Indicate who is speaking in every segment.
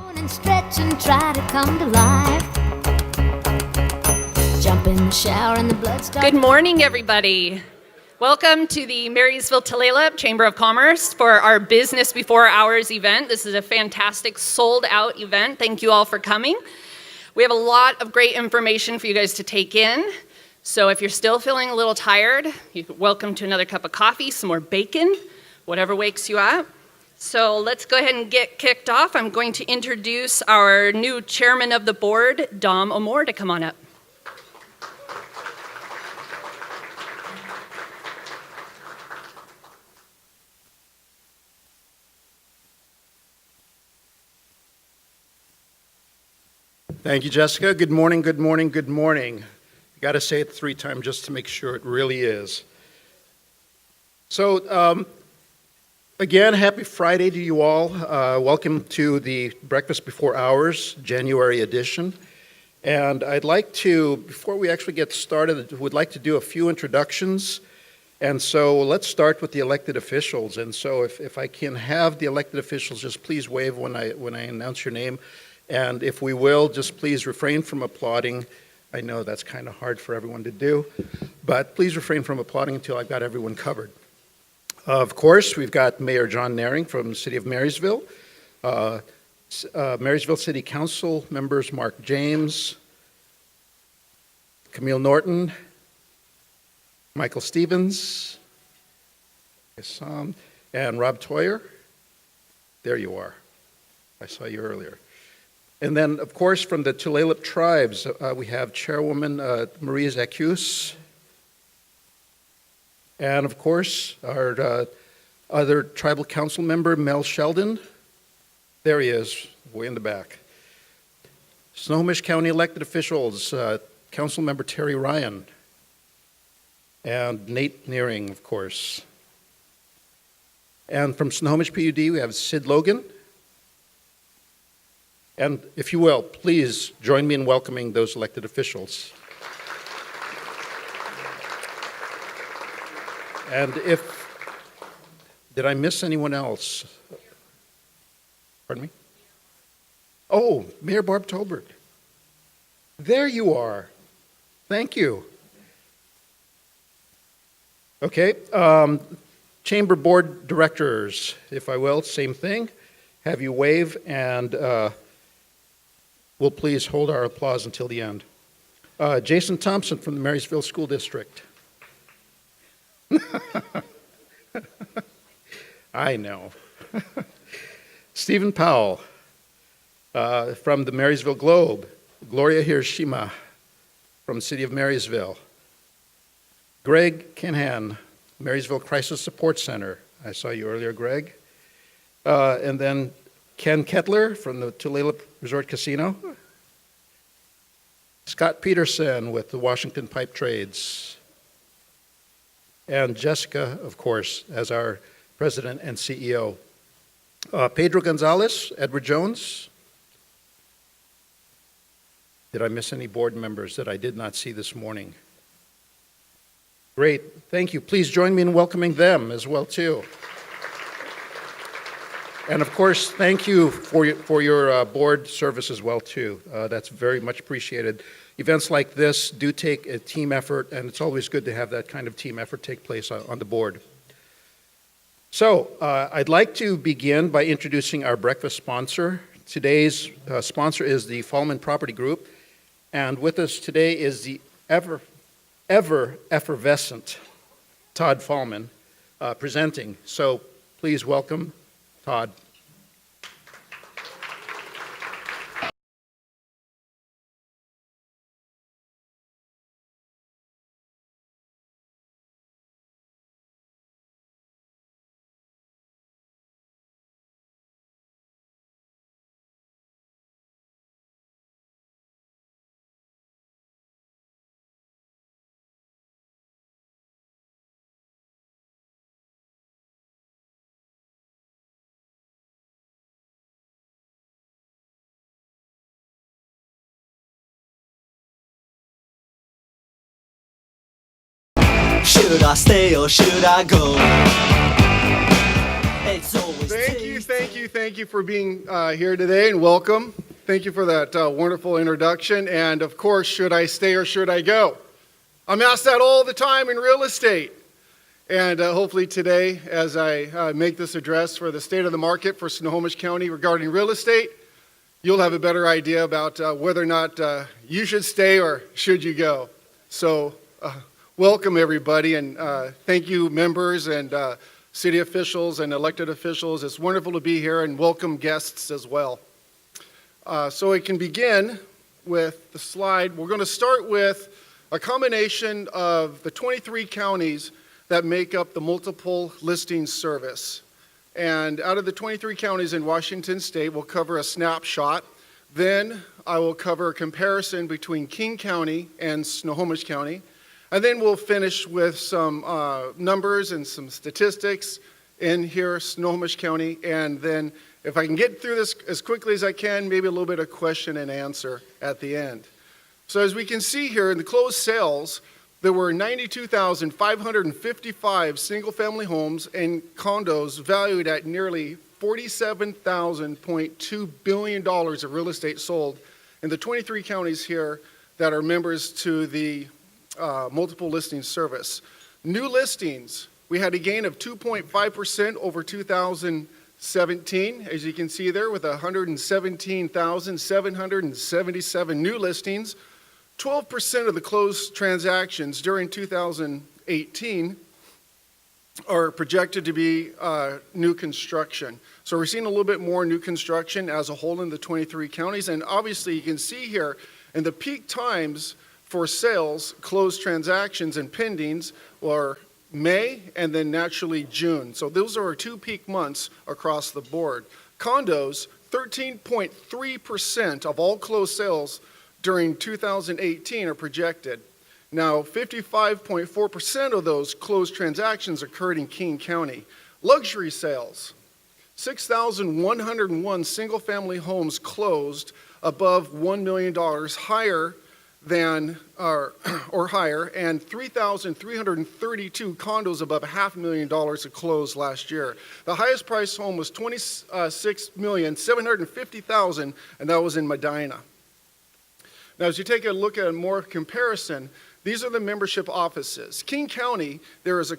Speaker 1: And stretch and try to come to life. Jump in the shower and the blood starts.
Speaker 2: Good morning, everybody. Welcome to the Marysville Tulalip Chamber of Commerce for our Business Before Hours event. This is a fantastic sold-out event. Thank you all for coming. We have a lot of great information for you guys to take in. So if you're still feeling a little tired, you're welcome to another cup of coffee, some more bacon, whatever wakes you up. So let's go ahead and get kicked off. I'm going to introduce our new chairman of the board, Dom O'More, to come on up.
Speaker 3: Thank you, Jessica. Good morning, good morning, good morning. I got to say it 3 times just to make sure it really is. So, again, happy Friday to you all. Welcome to the Breakfast Before Hours, January edition. And I'd like to, before we actually get started, would like to do a few introductions. And so let's start with the elected officials. And so if I can have the elected officials, just please wave when I announce your name. And if we will, just please refrain from applauding. I know that's kind of hard for everyone to do, but please refrain from applauding until I've got everyone covered. Of course, we've got Mayor John Naring from the City of Marysville, Marysville City Council members Mark James, Camille Norton, Michael Stevens, and Rob Toyer. There you are. I saw you earlier. And then, of course, from the Tulalip tribes, we have Chairwoman Marie Zacuse. And, of course, our other tribal council member, Mel Sheldon. There he is, way in the back. Snohomish County elected officials, Council Member Terry Ryan. And Nate Nearing, of course. And from Snohomish PUD, we have Sid Logan. And if you will, please join me in welcoming those elected officials. And did I miss anyone else? Pardon me? Oh, Mayor Barb Tolbert. There you are. Thank you. Okay, Chamber Board Directors, if I will, same thing. Have you wave and we'll please hold our applause until the end. Jason Thompson from the Marysville School District. I know. Stephen Powell from the Marysville Globe. Gloria Hiroshima from the City of Marysville. Greg Kinhan, Marysville Crisis Support Center. I saw you earlier, Greg. And then Ken Kettler from the Tulalip Resort Casino. Scott Peterson with the Washington Pipe Trades. And Jessica, of course, as our president and CEO. Pedro Gonzalez, Edward Jones. Did I miss any board members that I did not see this morning? Great, thank you. Please join me in welcoming them as well, too. And of course, thank you for your board service as well, too. That's very much appreciated. Events like this do take a team effort, and it's always good to have that kind of team effort take place on the board. So, I'd like to begin by introducing our breakfast sponsor. Today's sponsor is the Fallman Property Group, and with us today is the ever effervescent Todd Fallman presenting. So, please welcome Todd.
Speaker 4: Should I stay or should I go? It's always thank you for being here today and welcome. Thank you for that wonderful introduction. And of course, should I stay or should I go? I'm asked that all the time in real estate. And hopefully today, as I make this address for the state of the market for Snohomish County regarding real estate, you'll have a better idea about whether or not you should stay or should you go. So welcome everybody, and thank you members and city officials and elected officials. It's wonderful to be here, and welcome guests as well. So we can begin with the slide. We're going to start with a combination of the 23 counties that make up the multiple listing service. And out of the 23 counties in Washington State, we'll cover a snapshot. Then I will cover a comparison between King County and Snohomish County. And then we'll finish with some numbers and some statistics in here, Snohomish County. And then if I can get through this as quickly as I can, maybe a little bit of question and answer at the end. So as we can see here in the closed sales, there were 92,555 single-family homes and condos valued at nearly $47.2 billion of real estate sold in the 23 counties here that are members to the multiple listing service. New listings, we had a gain of 2.5% over 2017, as you can see there, with 117,777 new listings. 12% of the closed transactions during 2018 are projected to be new construction. So we're seeing a little bit more new construction as a whole in the 23 counties. And obviously you can see here in the peak times for sales, closed transactions and pendings are May and then naturally June. So those are our two peak months across the board. Condos, 13.3% of all closed sales during 2018 are projected. Now, 55.4% of those closed transactions occurred in King County. Luxury sales, 6,101 single-family homes closed above $1 million, higher than or higher, and 3,332 condos above $500,000 closed last year. The highest priced home was $26,750,000, and that was in Medina. Now, as you take a look at a more comparison, these are the membership offices. King County, there is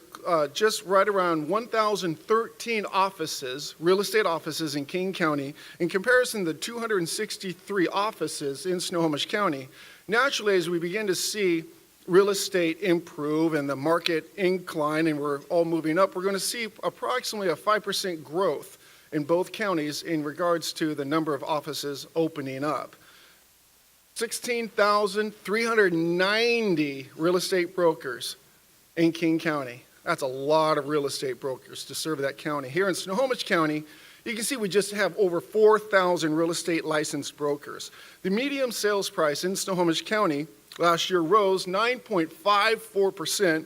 Speaker 4: just right around 1,013 offices, real estate offices in King County, in comparison to the 263 offices in Snohomish County. Naturally, as we begin to see real estate improve and the market incline and we're all moving up, we're going to see approximately a 5% growth in both counties in regards to the number of offices opening up. 16,390 real estate brokers in King County. That's a lot of real estate brokers to serve that county. Here in Snohomish County, you can see we just have over 4,000 real estate licensed brokers. The median sales price in Snohomish County last year rose 9.54%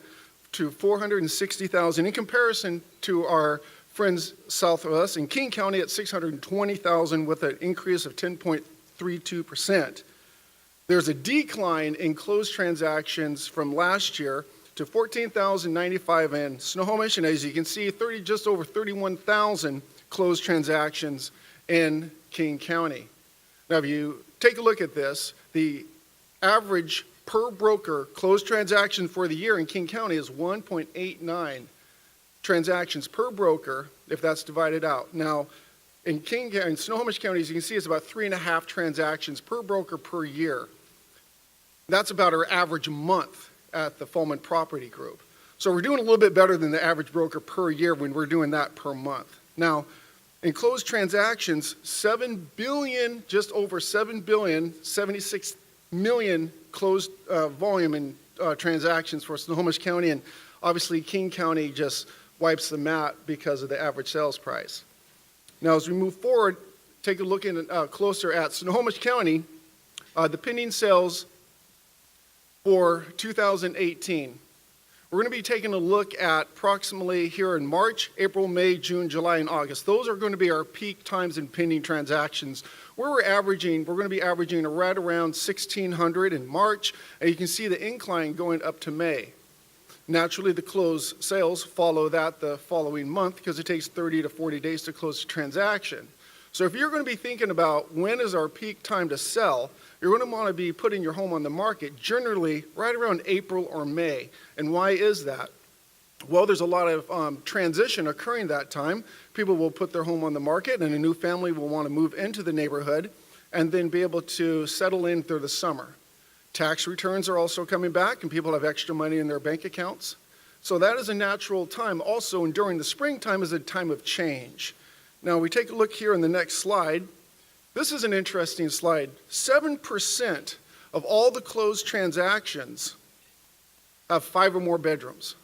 Speaker 4: to $460,000 in comparison to our friends south of us in King County at $620,000 with an increase of 10.32%. There's a decline in closed transactions from last year to 14,095 in Snohomish, and as you can see, just over 31,000 closed transactions in King County. Now, if you take a look at this, the average per broker closed transaction for the year in King County is 1.89 transactions per broker, if that's divided out. Now, in Snohomish County, as you can see, it's about 3.5 transactions per broker per year. That's about our average month at the Fulman Property Group. So we're doing a little bit better than the average broker per year when we're doing that per month. Now, in closed transactions, just over $7 billion, 76 million closed volume in transactions for Snohomish County, and obviously King County just wipes the mat because of the average sales price. Now, as we move forward, take a look closer at Snohomish County, the pending sales for 2018. We're going to be taking a look at approximately here in March, April, May, June, July, and August. Those are going to be our peak times in pending transactions. Where we're going to be averaging right around 1,600 in March, and you can see the incline going up to May. Naturally, the closed sales follow that the following month because it takes 30 to 40 days to close a transaction. So if you're going to be thinking about when is our peak time to sell, you're going to want to be putting your home on the market generally right around April or May. And why is that? Well, there's a lot of transition occurring that time. People will put their home on the market and a new family will want to move into the neighborhood and then be able to settle in through the summer. Tax returns are also coming back and people have extra money in their bank accounts. So that is a natural time. Also, and during the springtime is a time of change. Now we take a look here in the next slide. This is an interesting slide. 7% of all the closed transactions have 5 or more bedrooms.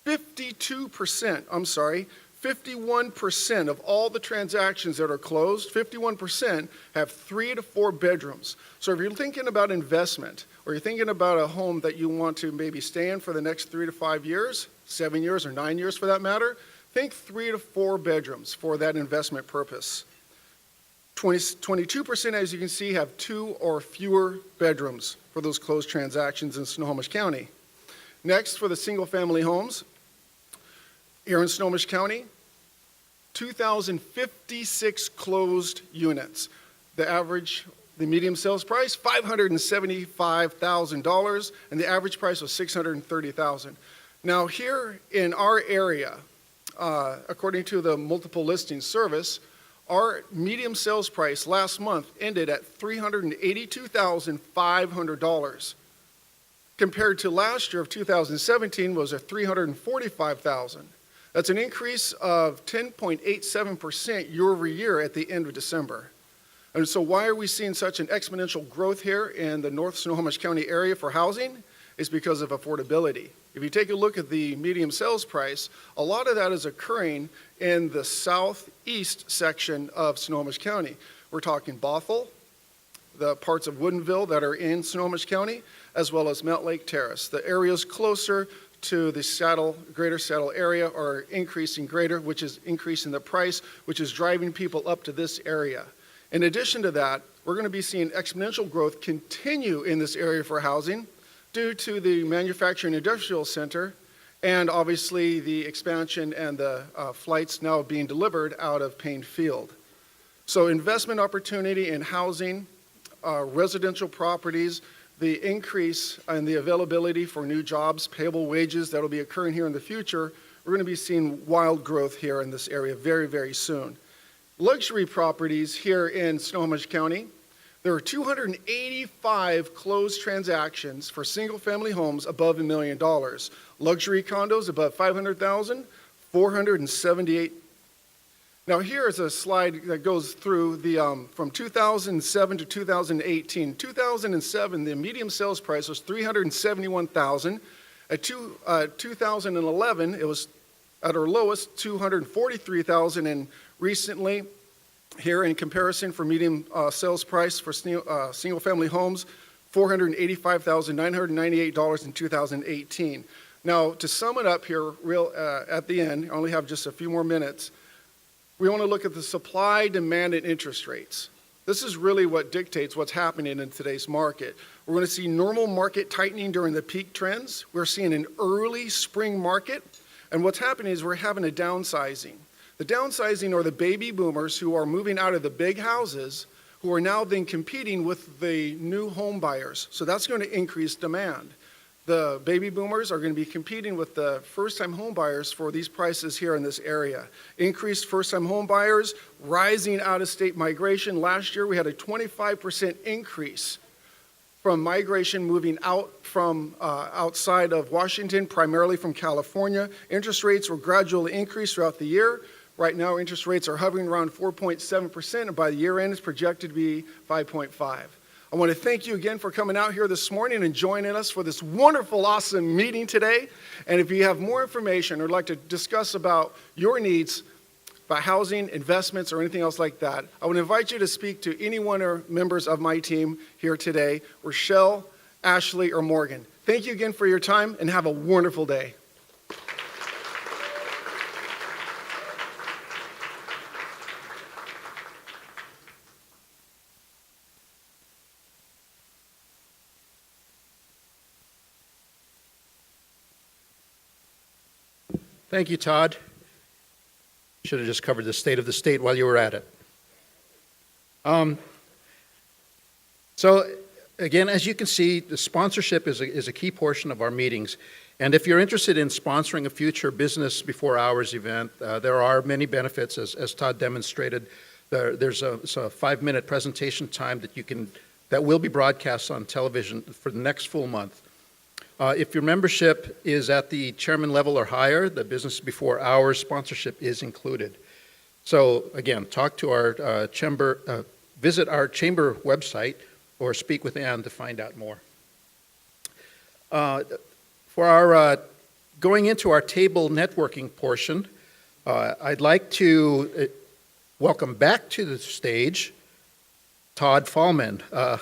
Speaker 4: 51% of all the transactions that are closed, 51% have 3 to 4 bedrooms. So if you're thinking about investment, or you're thinking about a home that you want to maybe stay in for the next 3 to 5 years, 7 years or 9 years for that matter, think 3 to 4 bedrooms for that investment purpose. 22%, as you can see, have 2 or fewer bedrooms for those closed transactions in Snohomish County. Next, for the single-family homes, here in Snohomish County, 2,056 closed units. The median sales price, $575,000, and the average price was $630,000. Now here in our area, according to the multiple listing service, our median sales price last month ended at $382,500. Compared to last year of 2017 was at $345,000. That's an increase of 10.87% year over year at the end of December. And so why are we seeing such an exponential growth here in the North Snohomish County area for housing? It's because of affordability. If you take a look at the median sales price, a lot of that is occurring in the southeast section of Snohomish County. We're talking Bothell, the parts of Woodinville that are in Snohomish County, as well as Mount Lake Terrace. The areas closer to the greater Saddle area are increasing greater, which is increasing the price, which is driving people up to this area. In addition to that, we're going to be seeing exponential growth continue in this area for housing due to the manufacturing industrial center and obviously the expansion and the flights now being delivered out of Payne Field. So investment opportunity in housing, residential properties, the increase in the availability for new jobs, payable wages that will be occurring here in the future, we're going to be seeing wild growth here in this area very, very soon. Luxury properties here in Snohomish County, there are 285 closed transactions for single-family homes above $1 million. Luxury condos above $500,000, 478. Now here is a slide that goes through the from 2007 to 2018. 2007, the median sales price was $371,000. At 2011, it was at our lowest $243,000, and recently, here in comparison for median sales price for single-family homes, $485,998 in 2018. Now, to sum it up here, at the end, I only have just a few more minutes. We want to look at the supply, demand, and interest rates. This is really what dictates what's happening in today's market. We're going to see normal market tightening during the peak trends. We're seeing an early spring market, and what's happening is we're having a downsizing. The downsizing are the baby boomers who are moving out of the big houses, who are now then competing with the new home buyers. So that's going to increase demand. The baby boomers are going to be competing with the first-time home buyers for these prices here in this area. Increased first-time home buyers, rising out-of-state migration. Last year we had a 25% increase from migration moving out from outside of Washington, primarily from California. Interest rates will gradually increase throughout the year. Right now interest rates are hovering around 4.7%, and by the year end it's projected to be 5.5%. I want to thank you again for coming out here this morning and joining us for this wonderful, awesome meeting today. And if you have more information or would like to discuss about your needs about housing, investments, or anything else like that, I would invite you to speak to any one or members of my team here today, Rochelle, Ashley, or Morgan. Thank you again for your time, and have a wonderful day.
Speaker 3: Thank you, Todd. Should have just covered the state of the state while you were at it. So again, as you can see, the sponsorship is a key portion of our meetings. And if you're interested in sponsoring a future Business Before Hours event, there are many benefits, as Todd demonstrated. There's a 5-minute presentation time that will be broadcast on television for the next full month. If your membership is at the chairman level or higher, the Business Before Hours sponsorship is included. So again, talk to our chamber, visit our chamber website, or speak with Ann to find out more. For our going into our table networking portion, I'd like to welcome back to the stage Todd Fallman.
Speaker 4: I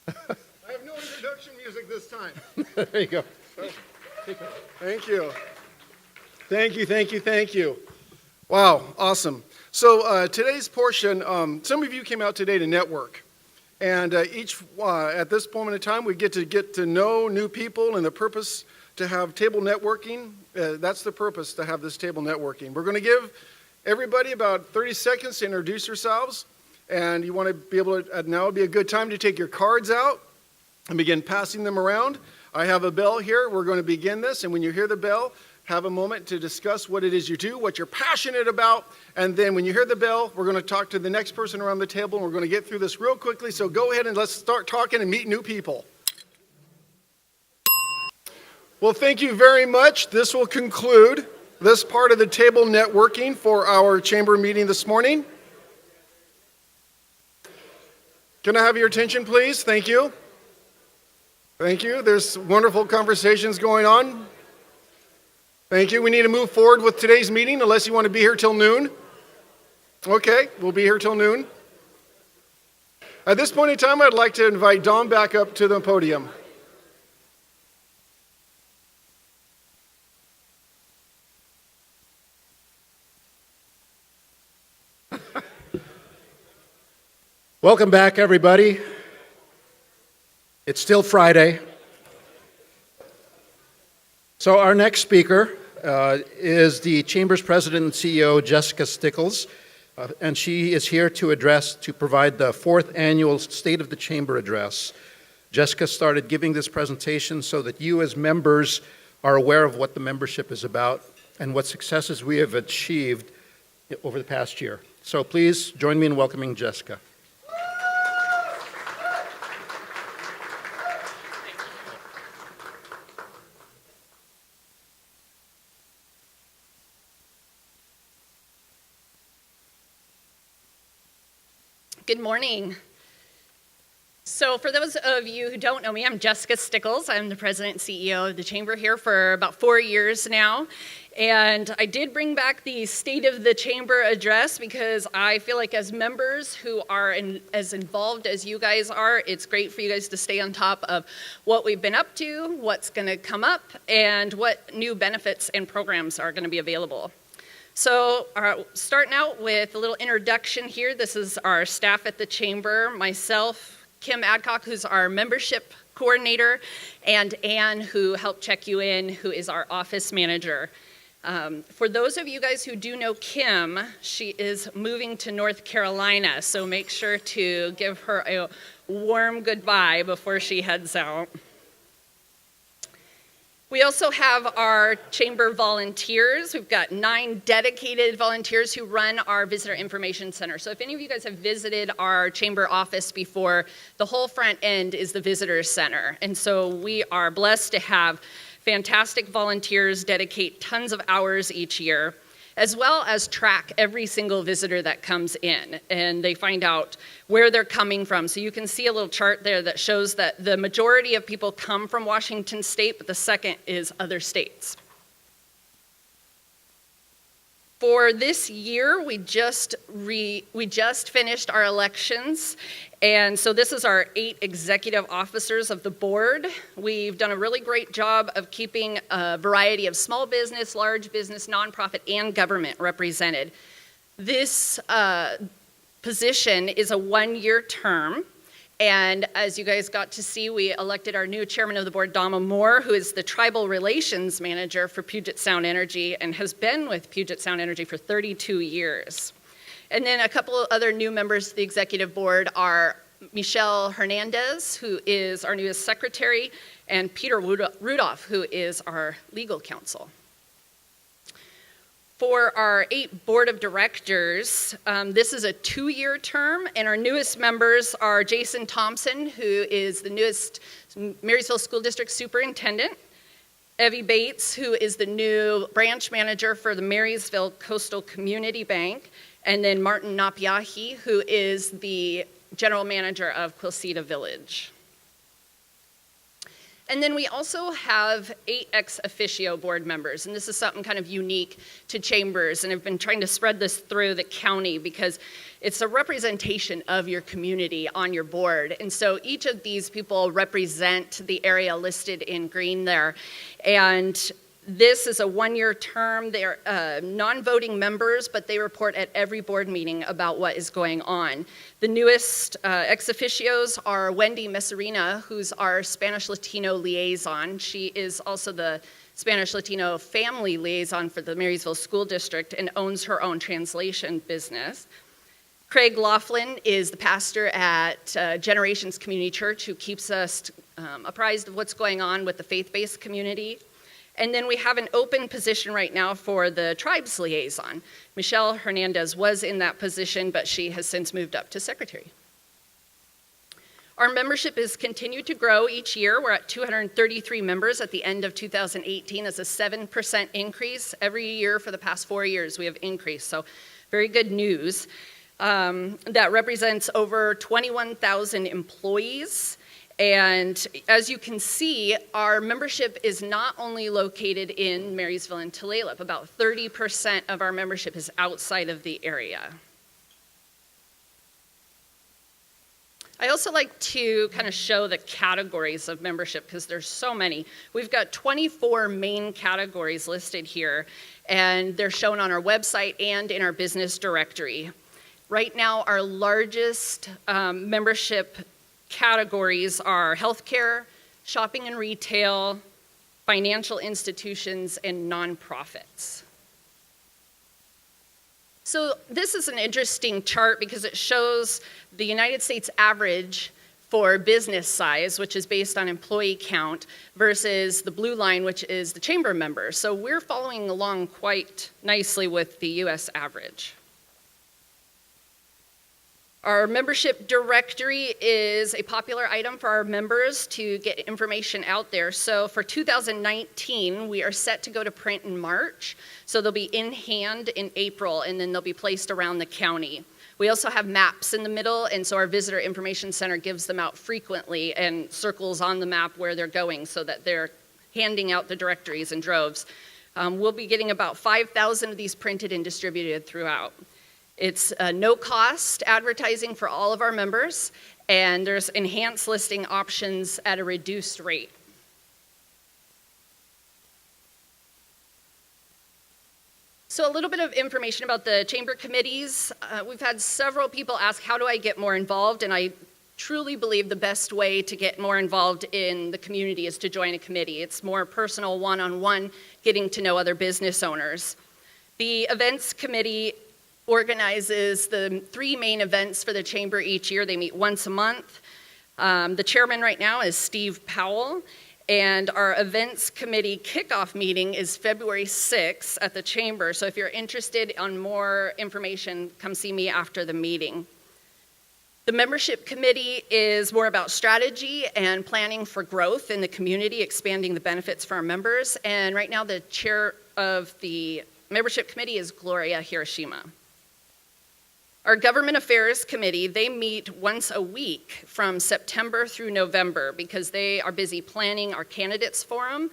Speaker 4: have no introduction music this time.
Speaker 3: There you go.
Speaker 4: Thank you. Thank you. Wow, awesome. So today's portion, some of you came out today to network. And at this moment in time, we get to know new people, and the purpose to have table networking, that's the purpose to have this table networking. We're going to give everybody about 30 seconds to introduce yourselves, and you want to be able to, now would be a good time to take your cards out and begin passing them around. I have a bell here. We're going to begin this, and when you hear the bell, have a moment to discuss what it is you do, what you're passionate about, and then when you hear the bell, we're going to talk to the next person around the table, and we're going to get through this real quickly, so go ahead and let's start talking and meet new people. Well, thank you very much. This will conclude this part of the table networking for our chamber meeting this morning. Can I have your attention, please? Thank you. Thank you. There's wonderful conversations going on. Thank you. We need to move forward with today's meeting unless you want to be here till noon. Okay, we'll be here till noon. At this point in time, I'd like to invite Dawn back up to the podium.
Speaker 3: Welcome back, everybody. It's still Friday. So our next speaker is the Chamber's President and CEO, Jessica Stickles, and she is here to provide the 4th annual State of the Chamber address. Jessica started giving this presentation so that you as members are aware of what the membership is about and what successes we have achieved over the past year. So please join me in welcoming Jessica.
Speaker 2: Good morning. So for those of you who don't know me, I'm Jessica Stickles. I'm the president and CEO of the Chamber here for about 4 years now. And I did bring back the State of the Chamber address because I feel like as members who are as involved as you guys are, it's great for you guys to stay on top of what we've been up to, what's going to come up, and what new benefits and programs are going to be available. So starting out with a little introduction here, this is our staff at the Chamber, myself, Kim Adcock, who's our membership coordinator, and Ann, who helped check you in, who is our office manager. For those of you guys who do know Kim, she is moving to North Carolina, so make sure to give her a warm goodbye before she heads out. We also have our chamber volunteers. We've got 9 dedicated volunteers who run our visitor information center. So if any of you guys have visited our chamber office before, the whole front end is the visitor center. And so we are blessed to have fantastic volunteers dedicate tons of hours each year, as well as track every single visitor that comes in, and they find out where they're coming from. So you can see a little chart there that shows that the majority of people come from Washington State, but the second is other states. For this year, we just finished our elections, and so this is our 8 executive officers of the board. We've done a really great job of keeping a variety of small business, large business, nonprofit, and government represented. This position is a 1-year term, And as you guys got to see, we elected our new chairman of the board, Dama Moore, who is the tribal relations manager for Puget Sound Energy and has been with Puget Sound Energy for 32 years. And then a couple of other new members to the executive board are Michelle Hernandez, who is our newest secretary, and Peter Rudolph, who is our legal counsel. For our 8 board of directors, this is a 2-year term, and our newest members are Jason Thompson, who is the newest Marysville School District Superintendent, Evie Bates, who is the new branch manager for the Marysville Coastal Community Bank, and then Martin Napiahi, who is the general manager of Quilceda Village. And then we also have 8 ex officio board members, and this is something kind of unique to Chambers, and I've been trying to spread this through the county because it's a representation of your community on your board. And so each of these people represent the area listed in green there. And this is a 1-year term. They're non-voting members, but they report at every board meeting about what is going on. The newest ex officios are Wendy Messerina, who's our Spanish Latino liaison. She is also the Spanish Latino family liaison for the Marysville School District and owns her own translation business. Craig Laughlin is the pastor at Generations Community Church, who keeps us apprised of what's going on with the faith-based community. And then we have an open position right now for the tribes liaison. Michelle Hernandez was in that position, but she has since moved up to secretary. Our membership has continued to grow each year. We're at 233 members at the end of 2018. That's a 7% increase. Every year for the past 4 years we have increased, so very good news. That represents over 21,000 employees. And as you can see, our membership is not only located in Marysville and Tulalip. About 30% of our membership is outside of the area. I also like to kind of show the categories of membership because there's so many. We've got 24 main categories listed here, and they're shown on our website and in our business directory. Right now, our largest membership categories are healthcare, shopping and retail, financial institutions, and nonprofits. So this is an interesting chart because it shows the United States average for business size, which is based on employee count, versus the blue line, which is the chamber members. So we're following along quite nicely with the US average. Our membership directory is a popular item for our members to get information out there. So for 2019, we are set to go to print in March. So they'll be in hand in April, and then they'll be placed around the county. We also have maps in the middle, and so our Visitor Information Center gives them out frequently and circles on the map where they're going so that they're handing out the directories in droves. We'll be getting about 5,000 of these printed and distributed throughout. It's no-cost advertising for all of our members, and there's enhanced listing options at a reduced rate. So a little bit of information about the chamber committees. We've had several people ask, how do I get more involved? And I truly believe the best way to get more involved in the community is to join a committee. It's more personal, one-on-one, getting to know other business owners. The events committee organizes the 3 main events for the chamber each year. They meet once a month. The chairman right now is Steve Powell, and our events committee kickoff meeting is February 6th at the chamber. So if you're interested on more information, come see me after the meeting. The membership committee is more about strategy and planning for growth in the community, expanding the benefits for our members. And right now the chair of the membership committee is Gloria Hiroshima. Our Government Affairs Committee, they meet once a week from September through November because they are busy planning our candidates forum.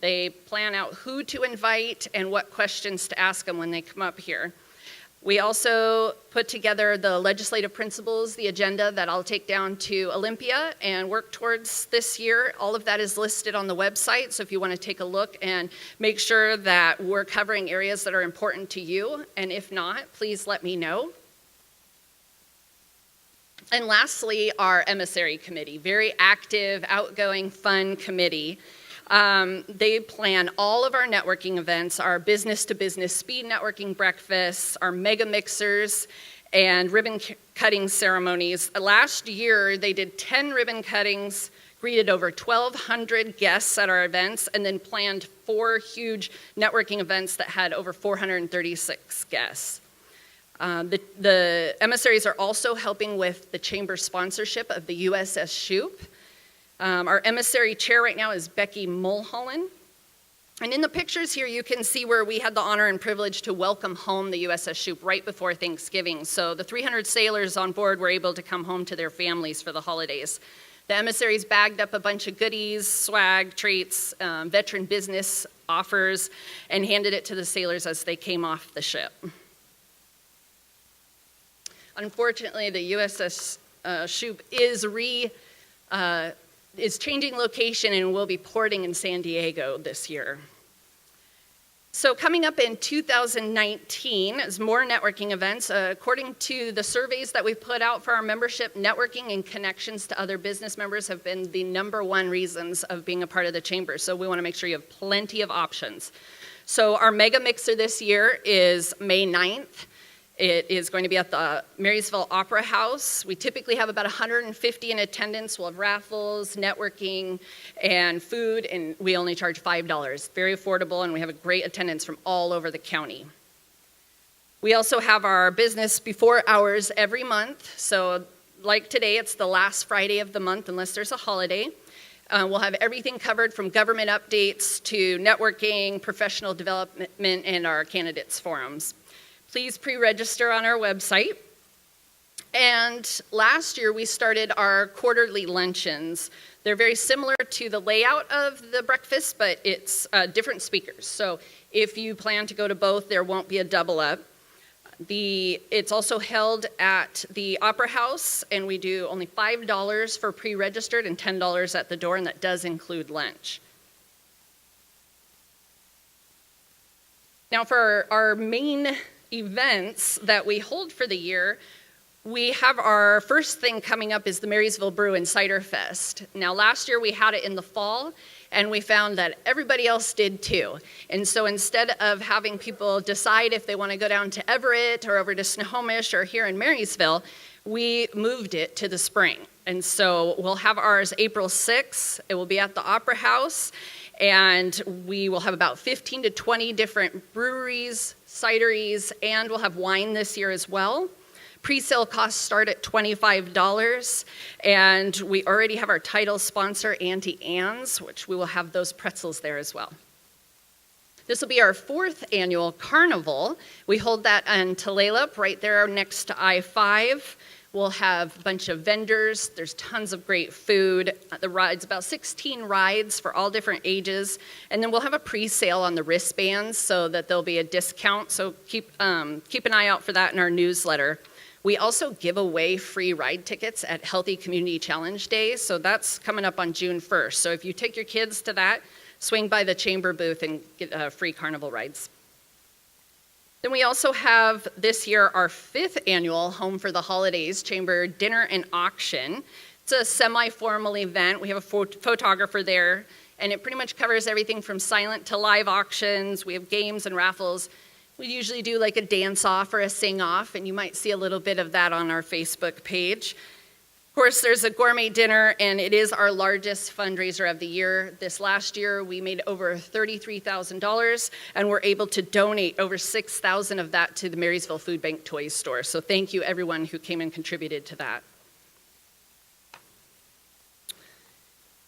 Speaker 2: They plan out who to invite and what questions to ask them when they come up here. We also put together the legislative principles, the agenda that I'll take down to Olympia and work towards this year. All of that is listed on the website, so if you want to take a look and make sure that we're covering areas that are important to you, and if not, please let me know. And lastly, our emissary committee, very active, outgoing, fun committee. They plan all of our networking events, our business-to-business speed networking breakfasts, our mega mixers, and ribbon cutting ceremonies. Last year, they did 10 ribbon cuttings, greeted over 1,200 guests at our events, and then planned 4 huge networking events that had over 436 guests. The emissaries are also helping with the chamber sponsorship of the USS Shoup. Our emissary chair right now is Becky Mulholland. And in the pictures here, you can see where we had the honor and privilege to welcome home the USS Shoup right before Thanksgiving. So the 300 sailors on board were able to come home to their families for the holidays. The emissaries bagged up a bunch of goodies, swag, treats, veteran business offers, and handed it to the sailors as they came off the ship. Unfortunately, the USS Shoup is changing location and will be porting in San Diego this year. So coming up in 2019 is more networking events. According to the surveys that we've put out for our membership, networking and connections to other business members have been the #1 reasons of being a part of the chamber. So we want to make sure you have plenty of options. So our mega mixer this year is May 9th. It is going to be at the Marysville Opera House. We typically have about 150 in attendance. We'll have raffles, networking, and food, and we only charge $5. Very affordable, and we have a great attendance from all over the county. We also have our business before hours every month. So like today, it's the last Friday of the month unless there's a holiday. We'll have everything covered from government updates to networking, professional development, and our candidates forums. Please pre-register on our website. And last year we started our quarterly luncheons. They're very similar to the layout of the breakfast, but it's different speakers. So if you plan to go to both, there won't be a double up. It's also held at the Opera House, and we do only $5 for pre-registered and $10 at the door, and that does include lunch. Now for our main events that we hold for the year, we have our first thing coming up is the Marysville Brew and Cider Fest. Now last year we had it in the fall, and we found that everybody else did too. And so instead of having people decide if they want to go down to Everett or over to Snohomish or here in Marysville, we moved it to the spring. And so we'll have ours April 6th. It will be at the Opera House, and we will have about 15 to 20 different breweries, cideries, and we'll have wine this year as well. Pre-sale costs start at $25, and we already have our title sponsor, Auntie Anne's, which we will have those pretzels there as well. This will be our 4th annual carnival. We hold that in Tulalip, right there next to I-5. We'll have a bunch of vendors. There's tons of great food. The rides, about 16 rides for all different ages. And then we'll have a pre-sale on the wristbands so that there'll be a discount. So keep an eye out for that in our newsletter. We also give away free ride tickets at Healthy Community Challenge Day. So that's coming up on June 1st. So if you take your kids to that, swing by the chamber booth and get free carnival rides. Then we also have this year our 5th annual Home for the Holidays Chamber Dinner and Auction. It's a semi-formal event. We have a photographer there, and it pretty much covers everything from silent to live auctions. We have games and raffles. We usually do like a dance-off or a sing-off, and you might see a little bit of that on our Facebook page. Of course, there's a gourmet dinner, and it is our largest fundraiser of the year. This last year, we made over $33,000, and we're able to donate over $6,000 of that to the Marysville Food Bank Toys Store. So thank you, everyone who came and contributed to that.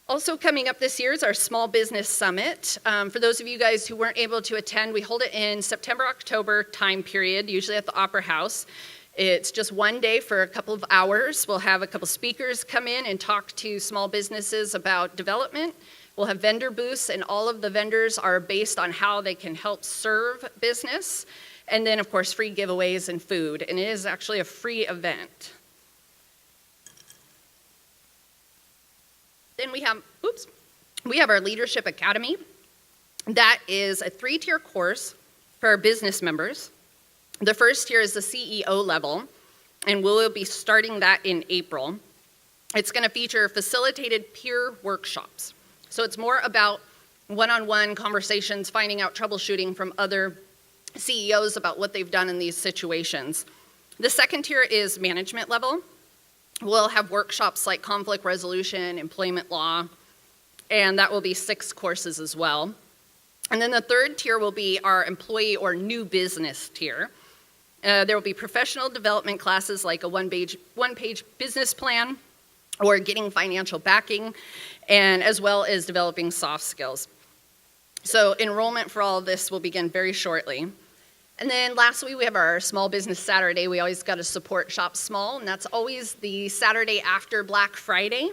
Speaker 2: Also coming up this year is our Small Business Summit. For those of you guys who weren't able to attend, we hold it in September, October time period, usually at the Opera House. It's just one day for a couple of hours. We'll have a couple speakers come in and talk to small businesses about development. We'll have vendor booths, and all of the vendors are based on how they can help serve business. And then, of course, free giveaways and food. And it is actually a free event. Then we have our Leadership Academy. That is a 3-tier course for our business members. The first tier is the CEO level. and we'll be starting that in April. It's going to feature facilitated peer workshops. So it's more about one-on-one conversations, finding out troubleshooting from other CEOs about what they've done in these situations. The second tier is management level. We'll have workshops like conflict resolution, employment law, and that will be 6 courses as well. And then the third tier will be our employee or new business tier. There will be professional development classes like a one-page business plan or getting financial backing, and as well as developing soft skills. So enrollment for all of this will begin very shortly. And then lastly, we have our Small Business Saturday. We always got to support Shop Small, and that's always the Saturday after Black Friday.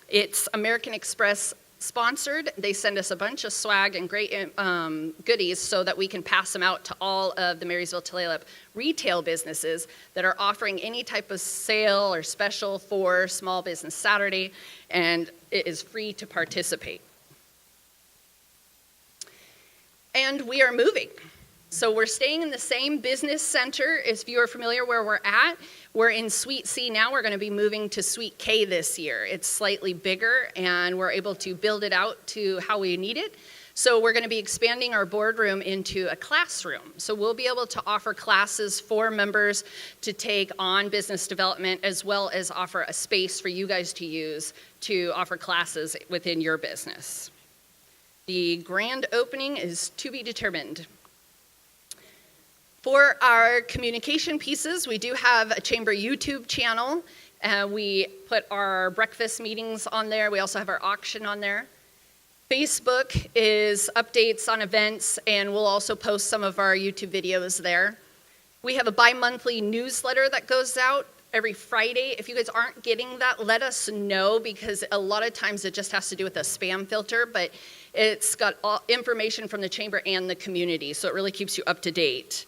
Speaker 2: It's American Express sponsored. They send us a bunch of swag and great goodies so that we can pass them out to all of the Marysville Tulalip retail businesses that are offering any type of sale or special for Small Business Saturday, and it is free to participate. And we are moving. So we're staying in the same business center. If you are familiar where we're at, we're in Suite C now. We're going to be moving to Suite K this year. It's slightly bigger, and we're able to build it out to how we need it. So we're going to be expanding our boardroom into a classroom. So we'll be able to offer classes for members to take on business development, as well as offer a space for you guys to use to offer classes within your business. The grand opening is to be determined. For our communication pieces, we do have a Chamber YouTube channel. We put our breakfast meetings on there. We also have our auction on there. Facebook is updates on events, and we'll also post some of our YouTube videos there. We have a bi-monthly newsletter that goes out every Friday. If you guys aren't getting that, let us know, because a lot of times it just has to do with a spam filter, but it's got all information from the Chamber and the community, so it really keeps you up to date.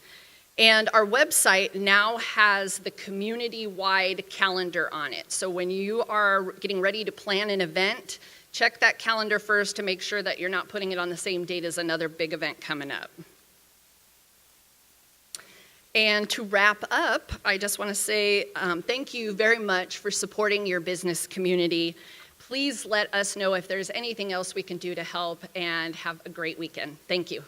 Speaker 2: And our website now has the community-wide calendar on it. So when you are getting ready to plan an event, check that calendar first to make sure that you're not putting it on the same date as another big event coming up. And to wrap up, I just want to say thank you very much for supporting your business community. Please let us know if there's anything else we can do to help, and have a great weekend. Thank you.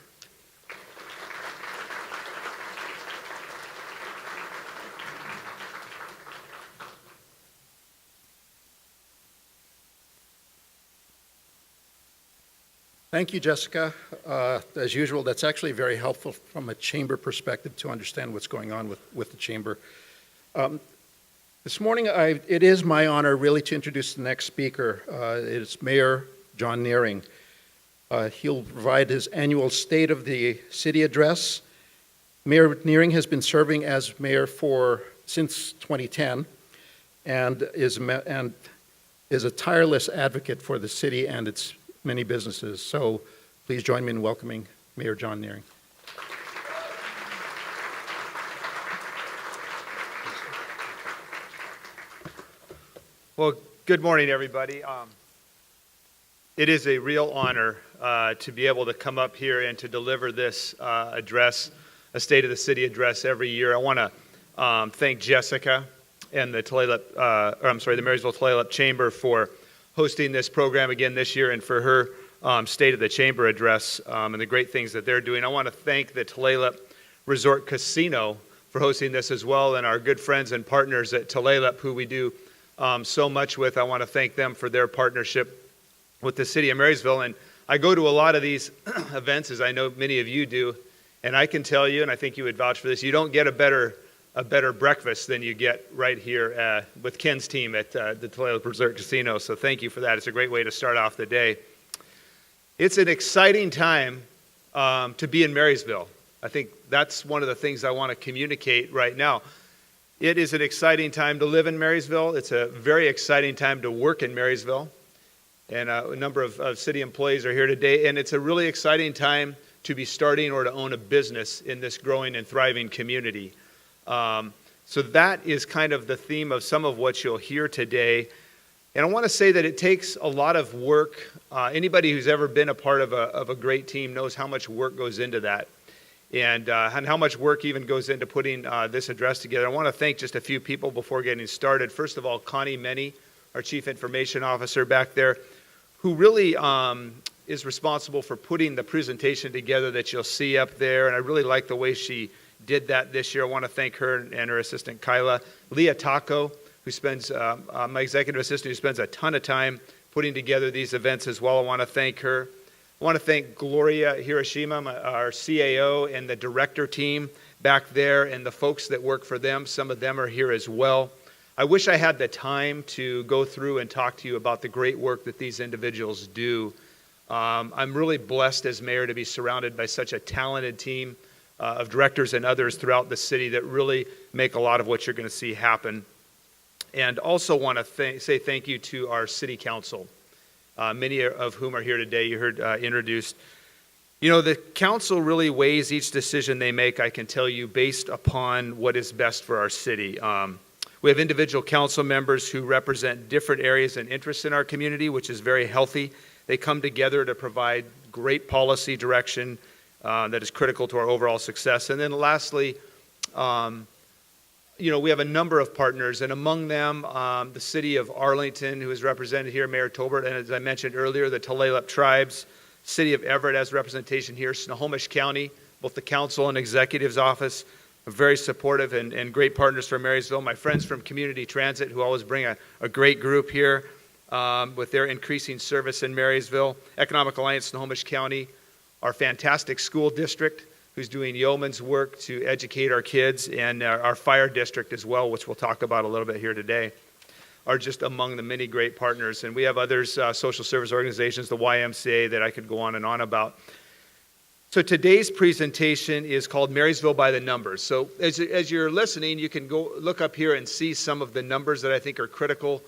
Speaker 3: Thank you, Jessica. As usual, that's actually very helpful from a chamber perspective to understand what's going on with the chamber. This morning, it is my honor really to introduce the next speaker. It's Mayor John Nearing. He'll provide his annual State of the City address. Mayor Nearing has been serving as mayor since 2010 and is a tireless advocate for the city and its many businesses. So please join me in welcoming Mayor John Nearing.
Speaker 5: Well, good morning, everybody. It is a real honor to be able to come up here and to deliver this address, a State of the City address every year. I want to thank Jessica and the Marysville Tulalip Chamber for hosting this program again this year, and for her State of the Chamber address and the great things that they're doing. I want to thank the Tulalip Resort Casino for hosting this as well, and our good friends and partners at Tulalip, who we do so much with. I want to thank them for their partnership with the City of Marysville. And I go to a lot of these events, as I know many of you do, and I can tell you, and I think you would vouch for this, you don't get a better breakfast than you get right here with Ken's team at the Tulalip Resort Casino. So thank you for that. It's a great way to start off the day. It's an exciting time to be in Marysville. I think that's one of the things I want to communicate right now. It is an exciting time to live in Marysville. It's a very exciting time to work in Marysville. And a number of city employees are here today. And it's a really exciting time to be starting or to own a business in this growing and thriving community. So that is kind of the theme of some of what you'll hear today. And I want to say that it takes a lot of work. Anybody who's ever been a part of a great team knows how much work goes into that. and how much work even goes into putting this address together. I want to thank just a few people before getting started. First of all, Connie Meny, our Chief Information Officer back there, who really is responsible for putting the presentation together that you'll see up there, and I really like the way she did that this year. I want to thank her and her assistant, Kyla. Leah Taco, who spends, my executive assistant, who spends a ton of time putting together these events as well. I want to thank her. I want to thank Gloria Hiroshima, our CAO, and the director team back there, and the folks that work for them. Some of them are here as well. I wish I had the time to go through and talk to you about the great work that these individuals do. I'm really blessed as mayor to be surrounded by such a talented team of directors and others throughout the city that really make a lot of what you're going to see happen. And also want to say thank you to our city council. Many of whom are here today, you heard introduced. You know, the council really weighs each decision they make, I can tell you, based upon what is best for our city. We have individual council members who represent different areas and interests in our community, which is very healthy. They come together to provide great policy direction that is critical to our overall success. And then lastly, you know, we have a number of partners, and among them, the city of Arlington, who is represented here, Mayor Tolbert, and as I mentioned earlier, the Tulalip tribes, city of Everett has representation here, Snohomish County, both the council and executive's office, are very supportive and great partners for Marysville. My friends from Community Transit, who always bring a great group here with their increasing service in Marysville. Economic Alliance Snohomish County, our fantastic school district, who's doing yeoman's work to educate our kids, and our fire district as well, which we'll talk about a little bit here today, are just among the many great partners. And we have others, social service organizations, the YMCA, that I could go on and on about. So today's presentation is called Marysville by the Numbers. So as you're listening, you can go look up here and see some of the numbers that I think are critical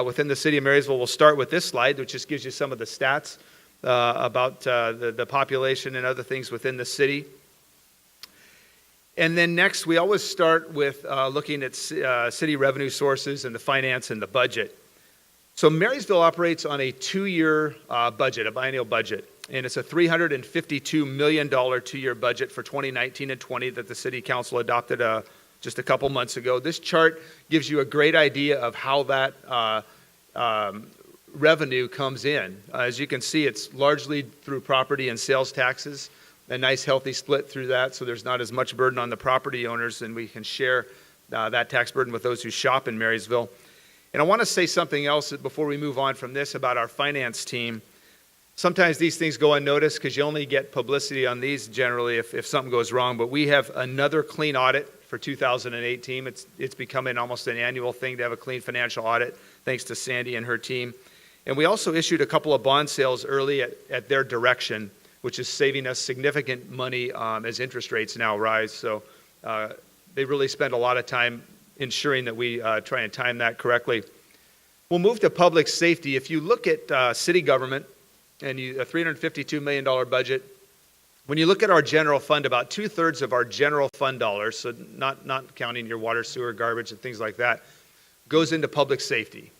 Speaker 5: within the city of Marysville. We'll start with this slide, which just gives you some of the stats about the population and other things within the city. And then next, we always start with looking at city revenue sources and the finance and the budget. So Marysville operates on a 2-year budget, a biennial budget, and it's a $352 million 2-year budget for 2019 and 20 that the city council adopted just a couple months ago. This chart gives you a great idea of how that revenue comes in. As you can see, it's largely through property and sales taxes. A nice healthy split through that, so there's not as much burden on the property owners, and we can share that tax burden with those who shop in Marysville. And I want to say something else before we move on from this about our finance team. Sometimes these things go unnoticed because you only get publicity on these generally if something goes wrong, but we have another clean audit for 2018. It's becoming almost an annual thing to have a clean financial audit, thanks to Sandy and her team. And we also issued a couple of bond sales early at their direction, which is saving us significant money as interest rates now rise. So they really spend a lot of time ensuring that we try and time that correctly. We'll move to public safety. If you look at city government and a $352 million budget, when you look at our general fund, about 2/3 of our general fund dollars, so not counting your water, sewer, garbage, and things like that, goes into public safety.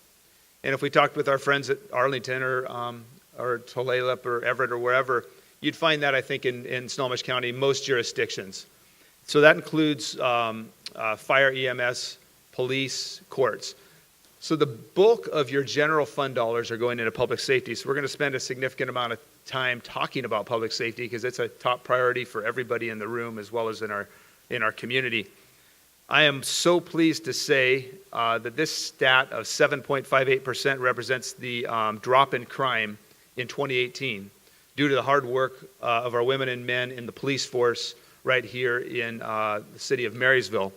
Speaker 5: And if we talked with our friends at Arlington or Tulalip or Everett or wherever, you'd find that, I think, in Snohomish County, most jurisdictions. So that includes fire, EMS, police, courts. So the bulk of your general fund dollars are going into public safety. So we're going to spend a significant amount of time talking about public safety because it's a top priority for everybody in the room as well as in our community. I am so pleased to say that this stat of 7.58% represents the drop in crime in 2018 due to the hard work of our women and men in the police force right here in the city of Marysville.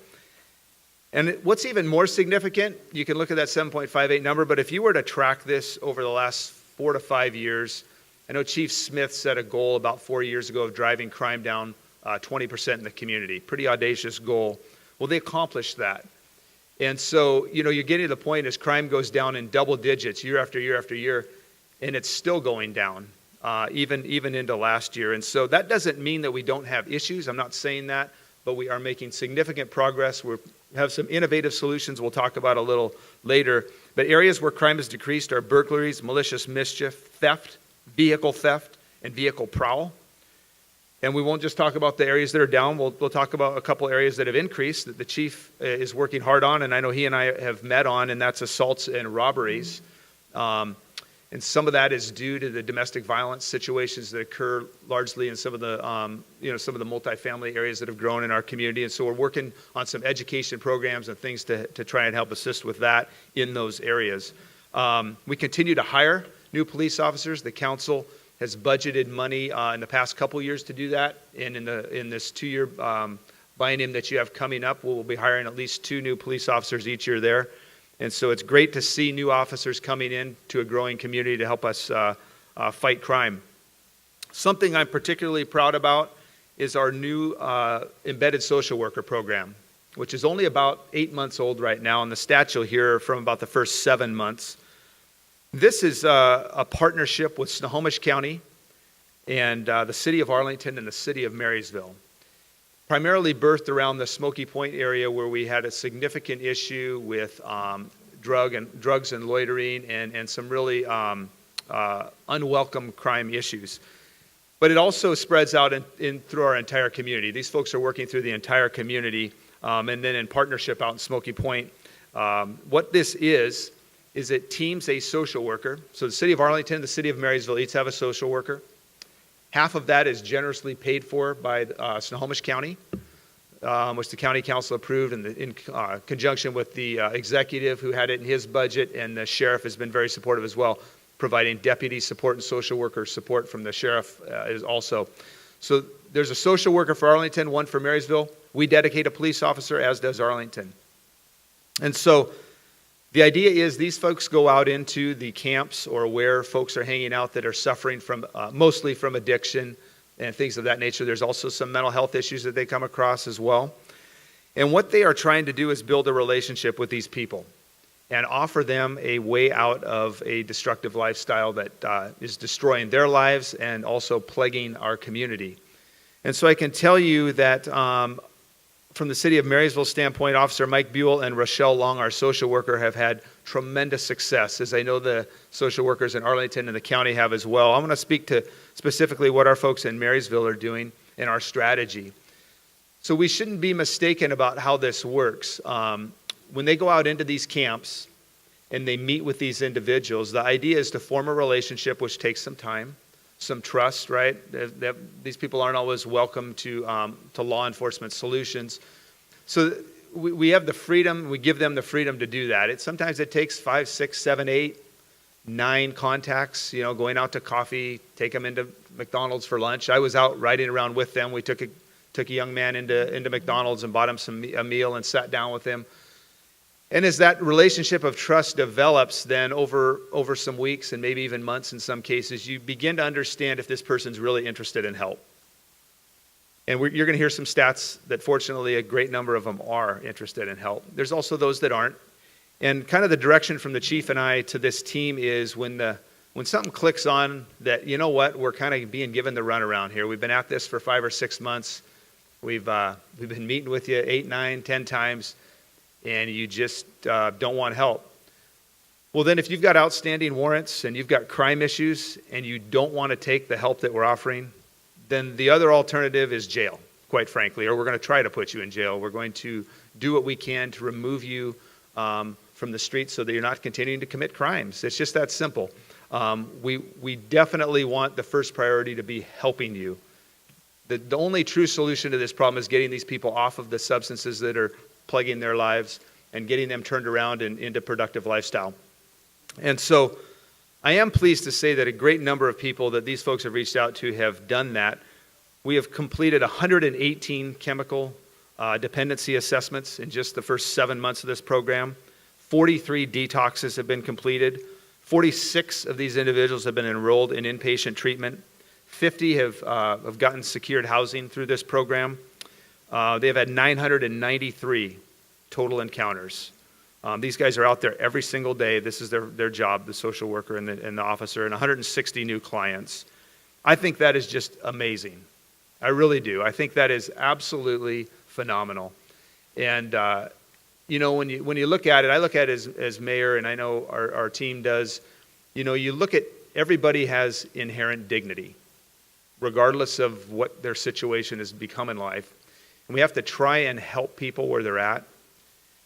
Speaker 5: And what's even more significant, you can look at that 7.58 number, but if you were to track this over the last 4 to 5 years, I know Chief Smith set a goal about 4 years ago of driving crime down 20% in the community. Pretty audacious goal. Well, they accomplished that. And so, you're getting to the point as crime goes down in double digits year after year after year, and it's still going down, even into last year. And so that doesn't mean that we don't have issues. I'm not saying that, but we are making significant progress. We have some innovative solutions we'll talk about a little later. But areas where crime has decreased are burglaries, malicious mischief, theft, vehicle theft, and vehicle prowl. And we won't just talk about the areas that are down. We'll talk about a couple areas that have increased that the chief is working hard on, and I know he and I have met on, and that's assaults and robberies. And some of that is due to the domestic violence situations that occur largely in some of the, some of the multifamily areas that have grown in our community. And so we're working on some education programs and things to try and help assist with that in those areas. We continue to hire new police officers. The council has budgeted money in the past couple years to do that. And in this 2-year biennium that you have coming up, we'll be hiring at least 2 new police officers each year there. And so it's great to see new officers coming in to a growing community to help us fight crime. Something I'm particularly proud about is our new embedded social worker program, which is only about 8 months old right now, and the stats you'll hear from about the first 7 months. This is a partnership with Snohomish County and the city of Arlington and the city of Marysville. Primarily birthed around the Smoky Point area where we had a significant issue with drugs and loitering and some really unwelcome crime issues. But it also spreads out through our entire community. These folks are working through the entire community and then in partnership out in Smoky Point. What this is it teams a social worker. So the city of Arlington, the city of Marysville each have a social worker. Half of that is generously paid for by Snohomish County, which the county council approved in conjunction with the executive who had it in his budget, and the sheriff has been very supportive as well, providing deputy support and social worker support from the sheriff is also. So there's a social worker for Arlington, one for Marysville. We dedicate a police officer, as does Arlington. And so the idea is these folks go out into the camps or where folks are hanging out that are suffering from, mostly from addiction and things of that nature. There's also some mental health issues that they come across as well. And what they are trying to do is build a relationship with these people and offer them a way out of a destructive lifestyle that is destroying their lives and also plaguing our community. And so I can tell you that from the city of Marysville standpoint, Officer Mike Buell and Rochelle Long, our social worker, have had tremendous success, as I know the social workers in Arlington and the county have as well. I'm going to speak to specifically what our folks in Marysville are doing in our strategy. So we shouldn't be mistaken about how this works. When they go out into these camps and they meet with these individuals, the idea is to form a relationship, which takes some time, some trust, right? These people aren't always welcome to law enforcement solutions. So we have the freedom, we give them the freedom to do that. Sometimes it takes 5, 6, 7, 8, 9 contacts, going out to coffee, take them into McDonald's for lunch. I was out riding around with them. We took a young man into McDonald's and bought him a meal and sat down with him. And as that relationship of trust develops, then over some weeks and maybe even months in some cases, you begin to understand if this person's really interested in help. And you're going to hear some stats that fortunately a great number of them are interested in help. There's also those that aren't. And kind of the direction from the chief and I to this team is when something clicks on that, you know what, we're kind of being given the runaround here. We've been at this for 5 or 6 months. We've been meeting with you 8, 9, 10 times. And you just don't want help. Well, then if you've got outstanding warrants and you've got crime issues and you don't want to take the help that we're offering, then the other alternative is jail, quite frankly, or we're going to try to put you in jail. We're going to do what we can to remove you from the streets so that you're not continuing to commit crimes. It's just that simple. We definitely want the first priority to be helping you. The only true solution to this problem is getting these people off of the substances that are plaguing their lives and getting them turned around and into productive lifestyle. And so I am pleased to say that a great number of people that these folks have reached out to have done that. We have completed 118 chemical dependency assessments in just the first 7 months of this program. 43 detoxes have been completed. 46 of these individuals have been enrolled in inpatient treatment. 50 have gotten secured housing through this program. They have had 993 total encounters. These guys are out there every single day. This is their job, the social worker and the officer, and 160 new clients. I think that is just amazing. I really do. I think that is absolutely phenomenal. And when you look at it, I look at it as mayor, and I know our team does. You look at everybody has inherent dignity. regardless of what their situation has become in life. And we have to try and help people where they're at. And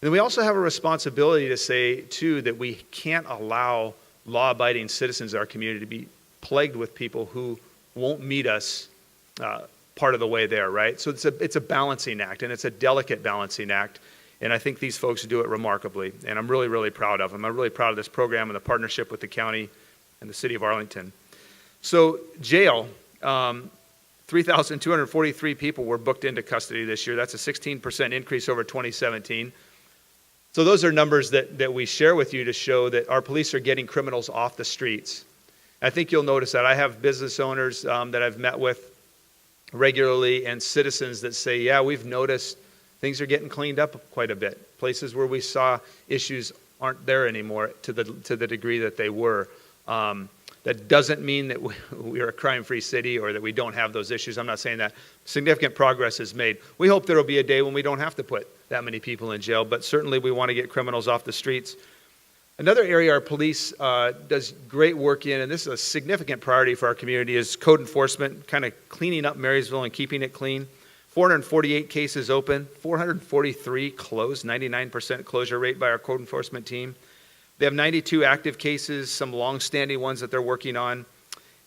Speaker 5: then we also have a responsibility to say, too, that we can't allow law-abiding citizens in our community to be plagued with people who won't meet us part of the way there, right? So it's a balancing act, and it's a delicate balancing act. And I think these folks do it remarkably, and I'm really, really proud of them. I'm really proud of this program and the partnership with the county and the city of Arlington. So jail, 3,243 people were booked into custody this year. That's a 16% increase over 2017. So those are numbers that we share with you to show that our police are getting criminals off the streets. I think you'll notice that. I have business owners that I've met with regularly and citizens that say, yeah, we've noticed things are getting cleaned up quite a bit. Places where we saw issues aren't there anymore to the degree that they were. That doesn't mean that we are a crime-free city or that we don't have those issues. I'm not saying that. Significant progress is made. We hope there will be a day when we don't have to put that many people in jail, but certainly we want to get criminals off the streets. Another area our police does great work in, and this is a significant priority for our community, is code enforcement, kind of cleaning up Marysville and keeping it clean. 448 cases open, 443 closed, 99% closure rate by our code enforcement team. They have 92 active cases, some long-standing ones that they're working on,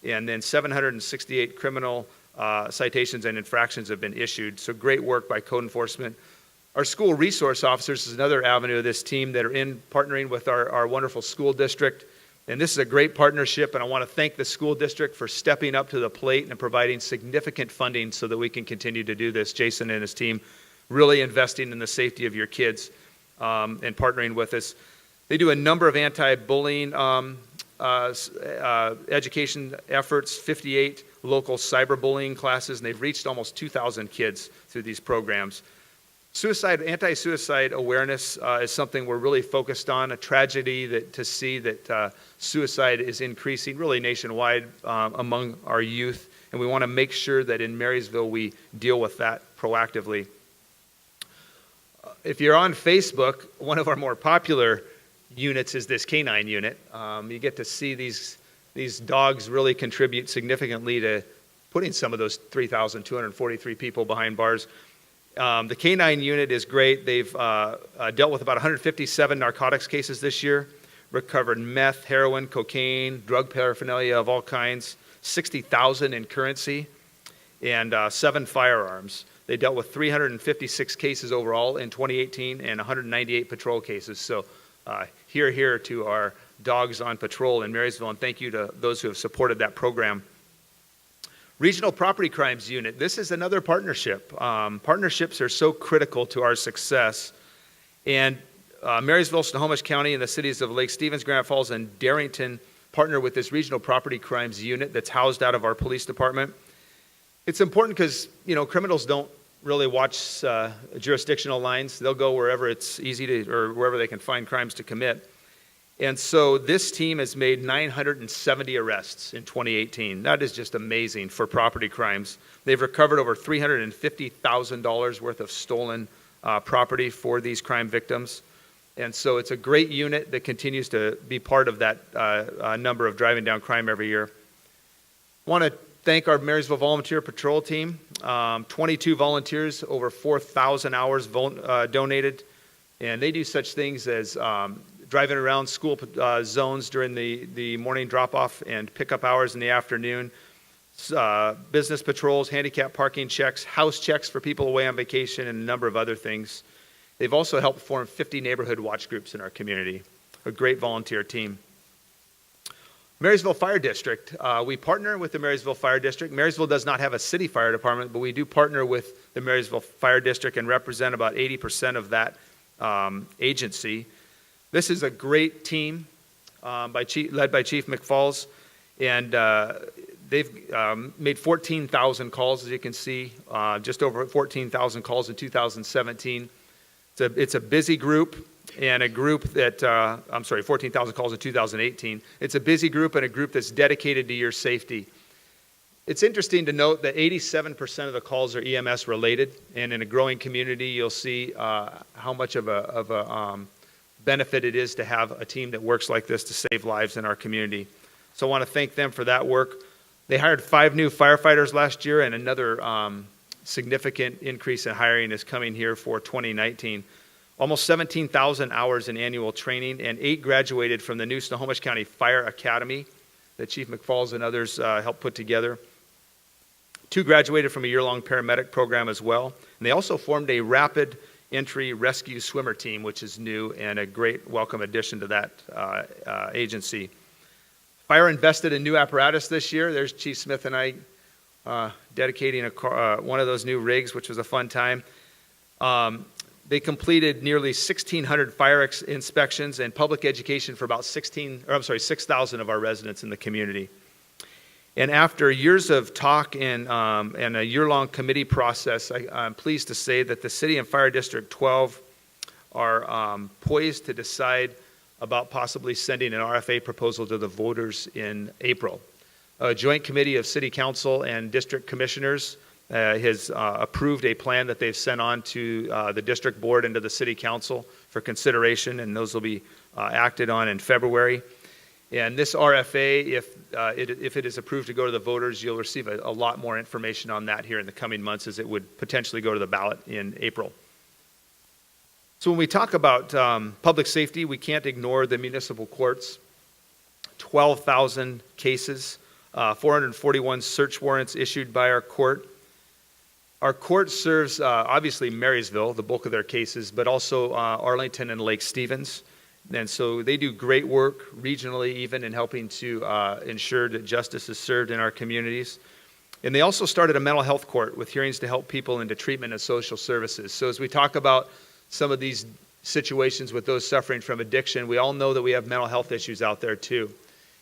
Speaker 5: and then 768 criminal citations and infractions have been issued. So great work by code enforcement. Our school resource officers is another avenue of this team that are in partnering with our wonderful school district. And this is a great partnership, and I want to thank the school district for stepping up to the plate and providing significant funding so that we can continue to do this. Jason and his team really investing in the safety of your kids and partnering with us. They do a number of anti-bullying education efforts, 58 local cyberbullying classes, and they've reached almost 2,000 kids through these programs. Anti-suicide awareness is something we're really focused on, a tragedy to see that suicide is increasing really nationwide among our youth, and we want to make sure that in Marysville we deal with that proactively. If you're on Facebook, one of our more popular units is this canine unit. You get to see these dogs really contribute significantly to putting some of those 3,243 people behind bars. The canine unit is great. They've dealt with about 157 narcotics cases this year, recovered meth, heroin, cocaine, drug paraphernalia of all kinds, 60,000 in currency, and 7 firearms. They dealt with 356 cases overall in 2018 and 198 patrol cases. So here to our dogs on patrol in Marysville, and thank you to those who have supported that program. Regional Property Crimes Unit. This is another partnership. Partnerships are so critical to our success. And Marysville, Snohomish County, and the cities of Lake Stevens, Granite Falls, and Darrington partner with this Regional Property Crimes Unit that's housed out of our police department. It's important because, criminals don't really watch jurisdictional lines. They'll go wherever it's easy to, or wherever they can find crimes to commit. And so this team has made 970 arrests in 2018. That is just amazing for property crimes. They've recovered over $350,000 worth of stolen property for these crime victims. And so it's a great unit that continues to be part of that number of driving down crime every year. I want to thank our Marysville Volunteer Patrol team. 22 volunteers, over 4,000 hours donated. And they do such things as driving around school zones during the morning drop-off and pickup hours in the afternoon, business patrols, handicap parking checks, house checks for people away on vacation, and a number of other things. They've also helped form 50 neighborhood watch groups in our community, a great volunteer team. Marysville Fire District. We partner with the Marysville Fire District. Marysville does not have a city fire department, but we do partner with the Marysville Fire District and represent about 80% of that agency. This is a great team led by Chief McFalls, and they've made 14,000 calls, as you can see, just over 14,000 calls in 2017. It's a busy group, and a group that, 14,000 calls in 2018. It's a busy group and a group that's dedicated to your safety. It's interesting to note that 87% of the calls are EMS related, and in a growing community, you'll see how much of a benefit it is to have a team that works like this to save lives in our community. So I want to thank them for that work. They hired 5 new firefighters last year, and another significant increase in hiring is coming here for 2019. Almost 17,000 hours in annual training, and 8 graduated from the new Snohomish County Fire Academy that Chief McFalls and others helped put together. 2 graduated from a year-long paramedic program as well. And they also formed a rapid entry rescue swimmer team, which is new and a great welcome addition to that agency. Fire invested in new apparatus this year. There's Chief Smith and I dedicating one of those new rigs, which was a fun time. They completed nearly 1,600 fire inspections and public education for about 6,000 of our residents in the community. And after years of talk and a year-long committee process, I'm pleased to say that the City and Fire District 12 are poised to decide about possibly sending an RFA proposal to the voters in April. A joint committee of City Council and District Commissioners has approved a plan that they've sent on to the District Board and to the City Council for consideration, and those will be acted on in February. And this RFA, if it is approved to go to the voters, you'll receive a lot more information on that here in the coming months, as it would potentially go to the ballot in April. So when we talk about public safety, we can't ignore the municipal courts. 12,000 cases, 441 search warrants issued by our court. Our court serves, obviously, Marysville, the bulk of their cases, but also Arlington and Lake Stevens. And so they do great work regionally, even in helping to ensure that justice is served in our communities. And they also started a mental health court with hearings to help people into treatment and social services. So as we talk about some of these situations with those suffering from addiction, we all know that we have mental health issues out there too.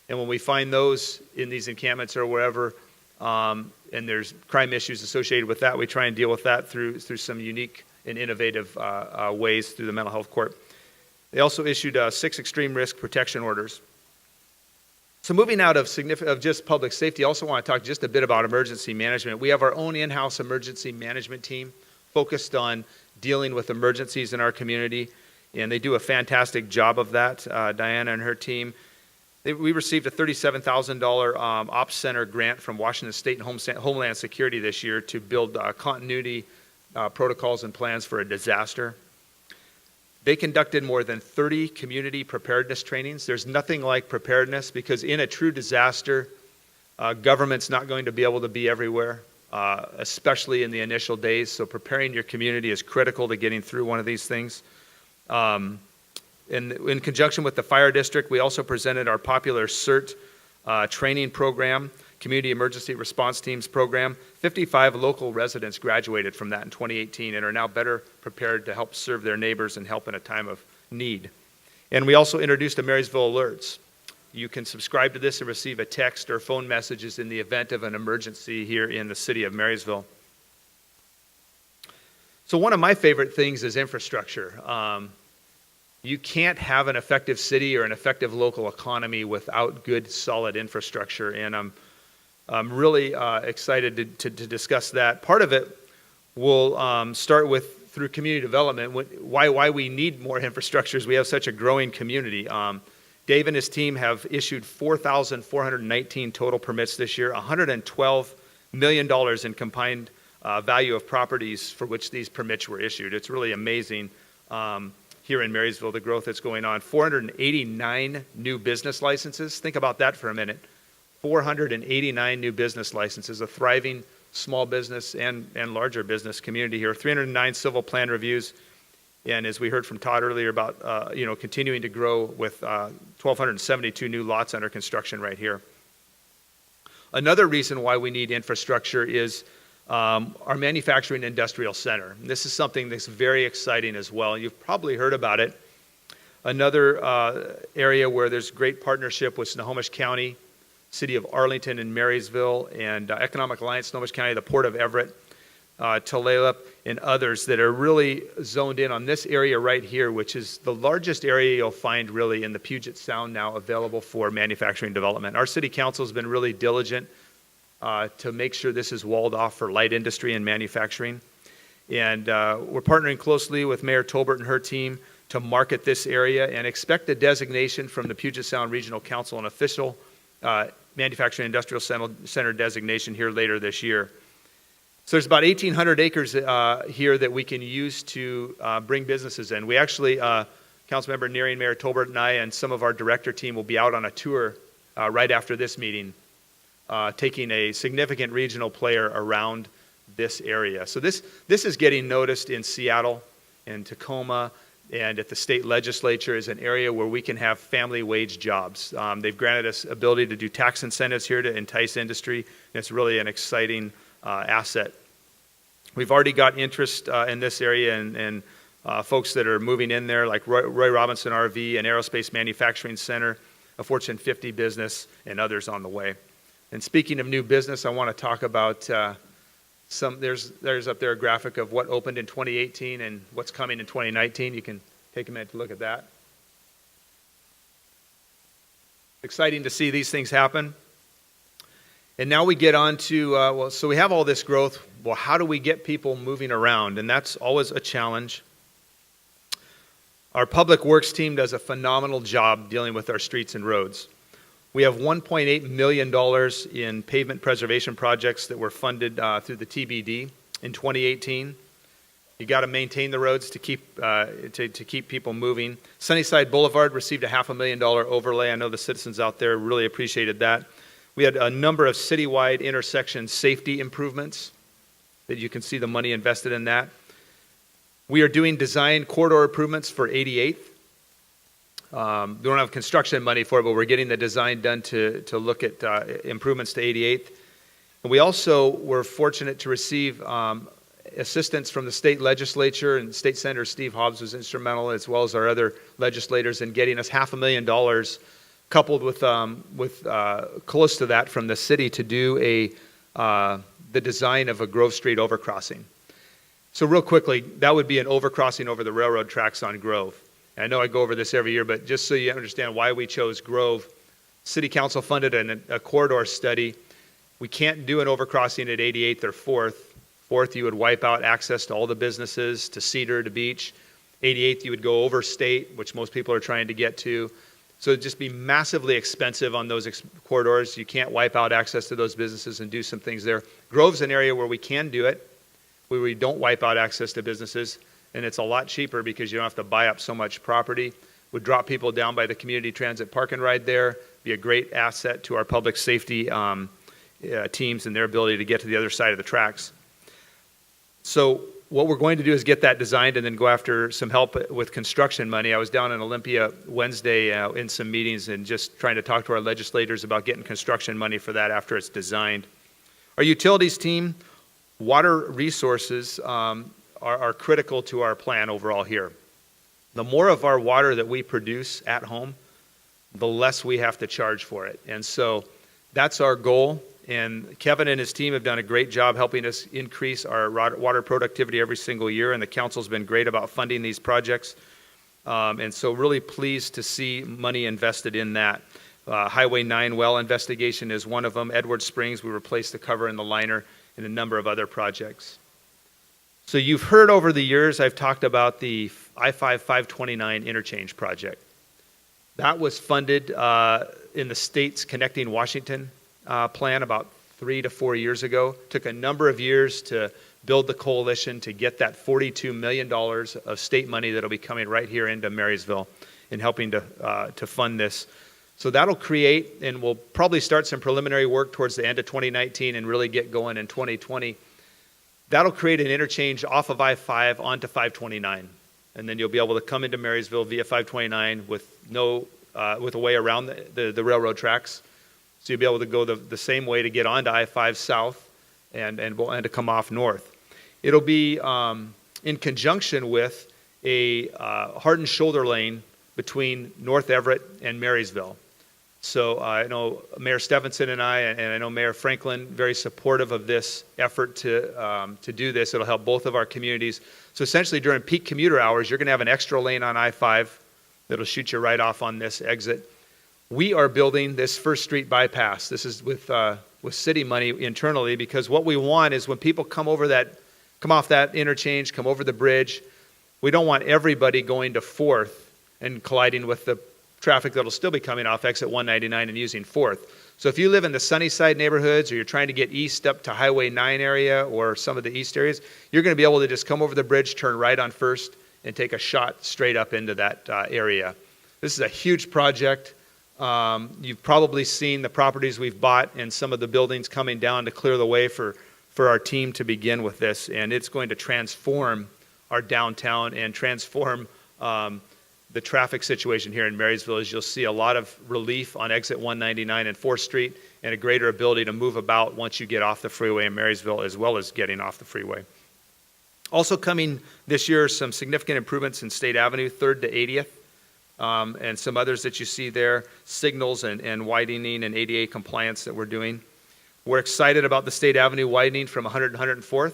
Speaker 5: And when we find those in these encampments or wherever, and there's crime issues associated with that, we try and deal with that through some unique and innovative ways through the mental health court. They also issued 6 extreme risk protection orders. So moving out of just public safety, I also want to talk just a bit about emergency management. We have our own in-house emergency management team focused on dealing with emergencies in our community, and they do a fantastic job of that, Diana and her team. We received a $37,000 Ops Center grant from Washington State and Homeland Security this year to build continuity protocols and plans for a disaster. They conducted more than 30 community preparedness trainings. There's nothing like preparedness, because in a true disaster, government's not going to be able to be everywhere, especially in the initial days. So preparing your community is critical to getting through one of these things. In conjunction with the fire district, we also presented our popular CERT training program, Community Emergency Response Teams program. 55 local residents graduated from that in 2018 and are now better prepared to help serve their neighbors and help in a time of need. And we also introduced a Marysville Alerts. You can subscribe to this and receive a text or phone messages in the event of an emergency here in the city of Marysville. So one of my favorite things is infrastructure. You can't have an effective city or an effective local economy without good, solid infrastructure, and I'm really excited to discuss that. Part of it will start with through community development. Why we need more infrastructure is we have such a growing community. Dave and his team have issued 4,419 total permits this year, $112 million in combined value of properties for which these permits were issued. It's really amazing here in Marysville, the growth that's going on. 489 new business licenses. Think about that for a minute. 489 new business licenses, a thriving small business and larger business community here. 309 civil plan reviews, and as we heard from Todd earlier about continuing to grow with 1,272 new lots under construction right here. Another reason why we need infrastructure is our manufacturing industrial center. This is something that's very exciting as well. You've probably heard about it. Another area where there's great partnership with Snohomish County, City of Arlington and Marysville, and Economic Alliance, Snohomish County, the Port of Everett, Tulalip, and others that are really zoned in on this area right here, which is the largest area you'll find really in the Puget Sound now available for manufacturing development. Our city council has been really diligent to make sure this is walled off for light industry and manufacturing. And we're partnering closely with Mayor Tolbert and her team to market this area and expect a designation from the Puget Sound Regional Council, an official Manufacturing Industrial Center designation here later this year. So there's about 1,800 acres here that we can use to bring businesses in. We actually, Councilmember Neary, Mayor Tolbert, and I, and some of our director team will be out on a tour right after this meeting, taking a significant regional player around this area. So this is getting noticed in Seattle and Tacoma, and at the state legislature is an area where we can have family wage jobs. They've granted us ability to do tax incentives here to entice industry, and it's really an exciting asset. We've already got interest in this area and folks that are moving in there, like Roy Robinson RV, an aerospace manufacturing center, a Fortune 50 business, and others on the way. And speaking of new business, I want to talk about there's up there a graphic of what opened in 2018 and what's coming in 2019. You can take a minute to look at that. Exciting to see these things happen. And now we get on to, so we have all this growth. Well, how do we get people moving around? And that's always a challenge. Our public works team does a phenomenal job dealing with our streets and roads. We have $1.8 million in pavement preservation projects that were funded through the TBD in 2018. You got to maintain the roads to keep people moving. Sunnyside Boulevard received a $500,000 overlay. I know the citizens out there really appreciated that. We had a number of citywide intersection safety improvements that you can see the money invested in that. We are doing design corridor improvements for 88th. We don't have construction money for it, but we're getting the design done to look at improvements to 88th. And we also were fortunate to receive assistance from the state legislature, and State Senator Steve Hobbs was instrumental, as well as our other legislators, in getting us $500,000, coupled with close to that from the city, to do the design of a Grove Street overcrossing. So real quickly, that would be an overcrossing over the railroad tracks on Grove. I know I go over this every year, but just so you understand why we chose Grove, City Council funded a corridor study. We can't do an overcrossing at 88th or 4th. 4th, you would wipe out access to all the businesses, to Cedar, to Beach. 88th, you would go over State, which most people are trying to get to. So it'd just be massively expensive on those corridors. You can't wipe out access to those businesses and do some things there. Grove's an area where we can do it, where we don't wipe out access to businesses. And it's a lot cheaper because you don't have to buy up so much property. Would drop people down by the community transit park and ride there. Be a great asset to our public safety teams and their ability to get to the other side of the tracks. So what we're going to do is get that designed and then go after some help with construction money. I was down in Olympia Wednesday in some meetings and just trying to talk to our legislators about getting construction money for that after it's designed. Our utilities team, water resources, are critical to our plan overall here. The more of our water that we produce at home, the less we have to charge for it. And so that's our goal. And Kevin and his team have done a great job helping us increase our water productivity every single year. And the council's been great about funding these projects. And so really pleased to see money invested in that. Highway 9 well investigation is one of them. Edward Springs, we replaced the cover and the liner, and a number of other projects. So you've heard over the years, I've talked about the I-5-529 interchange project. That was funded in the state's Connecting Washington plan about 3 to 4 years ago. Took a number of years to build the coalition to get that $42 million of state money that'll be coming right here into Marysville and helping to fund this. So that'll create, and we'll probably start some preliminary work towards the end of 2019 and really get going in 2020. That'll create an interchange off of I-5 onto 529. And then you'll be able to come into Marysville via 529 with a way around the railroad tracks. So you'll be able to go the same way to get onto I-5 south and to come off north. It'll be in conjunction with a heart and shoulder lane between North Everett and Marysville. So I know Mayor Stephenson and I know Mayor Franklin, very supportive of this effort to do this. It'll help both of our communities. So essentially during peak commuter hours, you're going to have an extra lane on I-5 that'll shoot you right off on this exit. We are building this First Street bypass. This is with city money internally, because what we want is when people come off that interchange, come over the bridge, we don't want everybody going to 4th and colliding with the traffic that'll still be coming off exit 199 and using 4th. So if you live in the Sunnyside neighborhoods, or you're trying to get east up to Highway 9 area or some of the east areas, you're going to be able to just come over the bridge, turn right on 1st, and take a shot straight up into that area. This is a huge project. You've probably seen the properties we've bought and some of the buildings coming down to clear the way for our team to begin with this, and it's going to transform our downtown and transform the traffic situation here in Marysville. As you'll see a lot of relief on exit 199 and 4th Street, and a greater ability to move about once you get off the freeway in Marysville, as well as getting off the freeway. Also coming this year, some significant improvements in State Avenue, 3rd to 80th, and some others that you see there, signals and widening and ADA compliance that we're doing. We're excited about the State Avenue widening from 100 and 104th.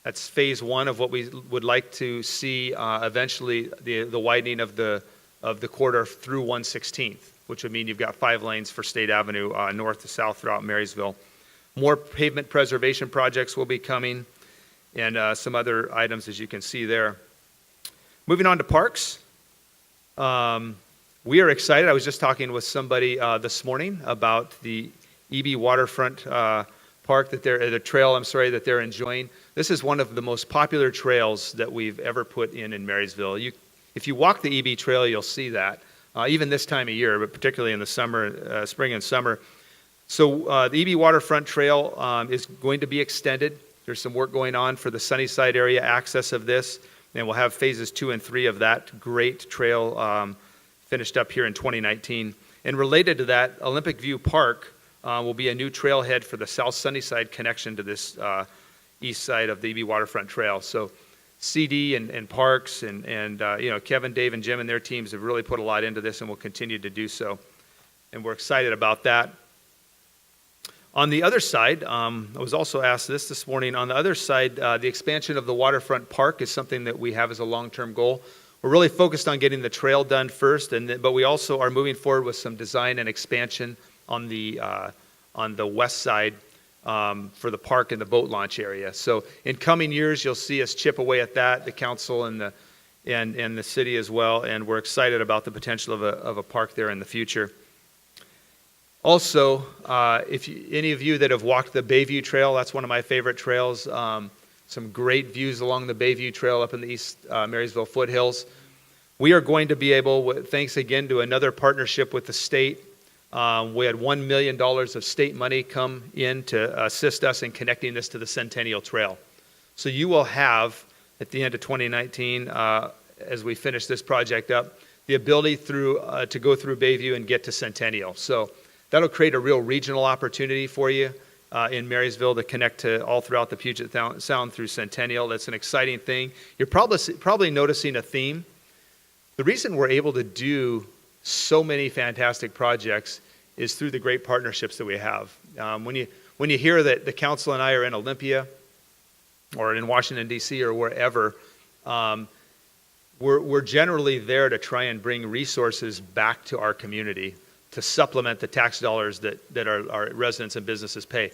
Speaker 5: That's phase 1 of what we would like to see eventually, the widening of the corridor through 116th, which would mean you've got 5 lanes for State Avenue north to south throughout Marysville. More pavement preservation projects will be coming, and some other items as you can see there. Moving on to parks. We are excited. I was just talking with somebody this morning about the EB Waterfront park the trail that they're enjoying. This is one of the most popular trails that we've ever put in Marysville. If you walk the EB trail, you'll see that, even this time of year, but particularly in the summer, spring and summer. So the EB Waterfront Trail is going to be extended. There's some work going on for the Sunnyside area access of this, and we'll have phases 2 and 3 of that great trail finished up here in 2019. And related to that, Olympic View Park will be a new trailhead for the South Sunnyside connection to this east side of the EB Waterfront Trail. So CD and Parks and Kevin, Dave, and Jim and their teams have really put a lot into this and will continue to do so. And we're excited about that. On the other side, I was also asked this morning, on the other side, the expansion of the waterfront park is something that we have as a long-term goal. We're really focused on getting the trail done first, but we also are moving forward with some design and expansion on the west side for the park and the boat launch area. So in coming years, you'll see us chip away at that, the council and the city as well, and we're excited about the potential of a park there in the future. Also, any of you that have walked the Bayview Trail, that's one of my favorite trails. Some great views along the Bayview Trail up in the East Marysville foothills. We are going to be able, thanks again to another partnership with the state, we had $1 million of state money come in to assist us in connecting this to the Centennial Trail. So you will have, at the end of 2019, as we finish this project up, the ability to go through Bayview and get to Centennial. So that'll create a real regional opportunity for you in Marysville to connect to all throughout the Puget Sound through Centennial. That's an exciting thing. You're probably noticing a theme. The reason we're able to do so many fantastic projects is through the great partnerships that we have. When you hear that the council and I are in Olympia or in Washington, D.C. or wherever, we're generally there to try and bring resources back to our community to supplement the tax dollars that our residents and businesses pay.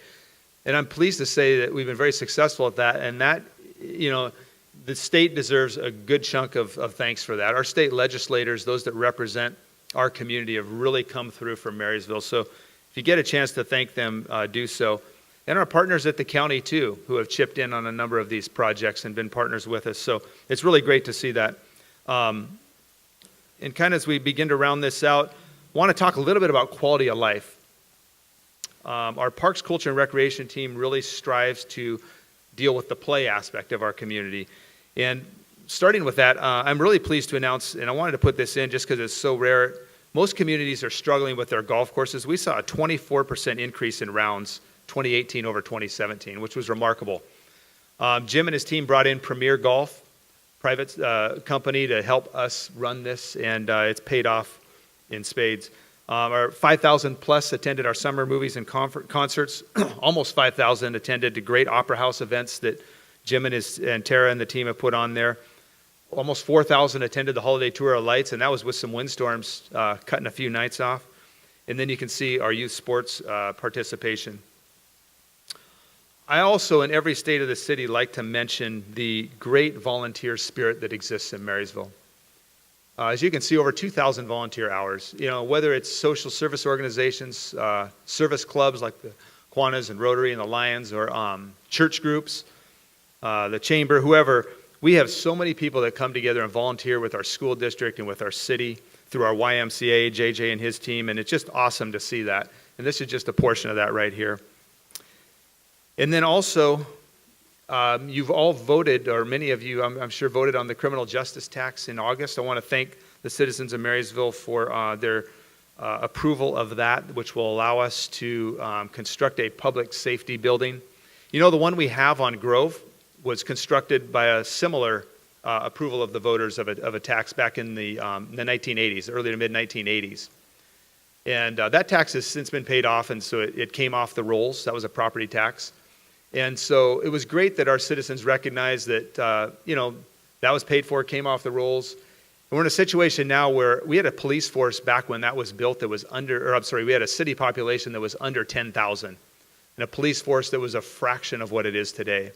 Speaker 5: And I'm pleased to say that we've been very successful at that, and that, the state deserves a good chunk of thanks for that. Our state legislators, those that represent our community, have really come through for Marysville. So if you get a chance to thank them, do so. And our partners at the county, too, who have chipped in on a number of these projects and been partners with us. So it's really great to see that. And kind of as we begin to round this out, I want to talk a little bit about quality of life. Our Parks, Culture, and Recreation team really strives to deal with the play aspect of our community. And starting with that, I'm really pleased to announce, and I wanted to put this in just because it's so rare, most communities are struggling with their golf courses. We saw a 24% increase in rounds 2018 over 2017, which was remarkable. Jim and his team brought in Premier Golf, private company, to help us run this, and it's paid off in spades. Our 5,000 plus attended our summer movies and concerts. Almost 5,000 attended to great opera house events that Jim and Tara and the team have put on there. Almost 4,000 attended the holiday tour of lights, and that was with some windstorms cutting a few nights off. And then you can see our youth sports participation. I also, in every state of the city, like to mention the great volunteer spirit that exists in Marysville. As you can see, over 2,000 volunteer hours. You know, whether it's social service organizations, service clubs like the Kiwanis and Rotary and the Lions, or church groups, the chamber, whoever. We have so many people that come together and volunteer with our school district and with our city through our YMCA, JJ and his team, and it's just awesome to see that. And this is just a portion of that right here. And then also, you've all voted, or many of you, I'm sure, voted on the criminal justice tax in August. I want to thank the citizens of Marysville for their approval of that, which will allow us to construct a public safety building. You know, the one we have on Grove was constructed by a similar approval of the voters of a tax back in the 1980s, early to mid-1980s. And that tax has since been paid off, and so it came off the rolls. That was a property tax. And so it was great that our citizens recognized that, you know, that was paid for, came off the rolls. And we're in a situation now where we had a police force back when that was built that was we had a city population that was under 10,000, and a police force that was a fraction of what it is today.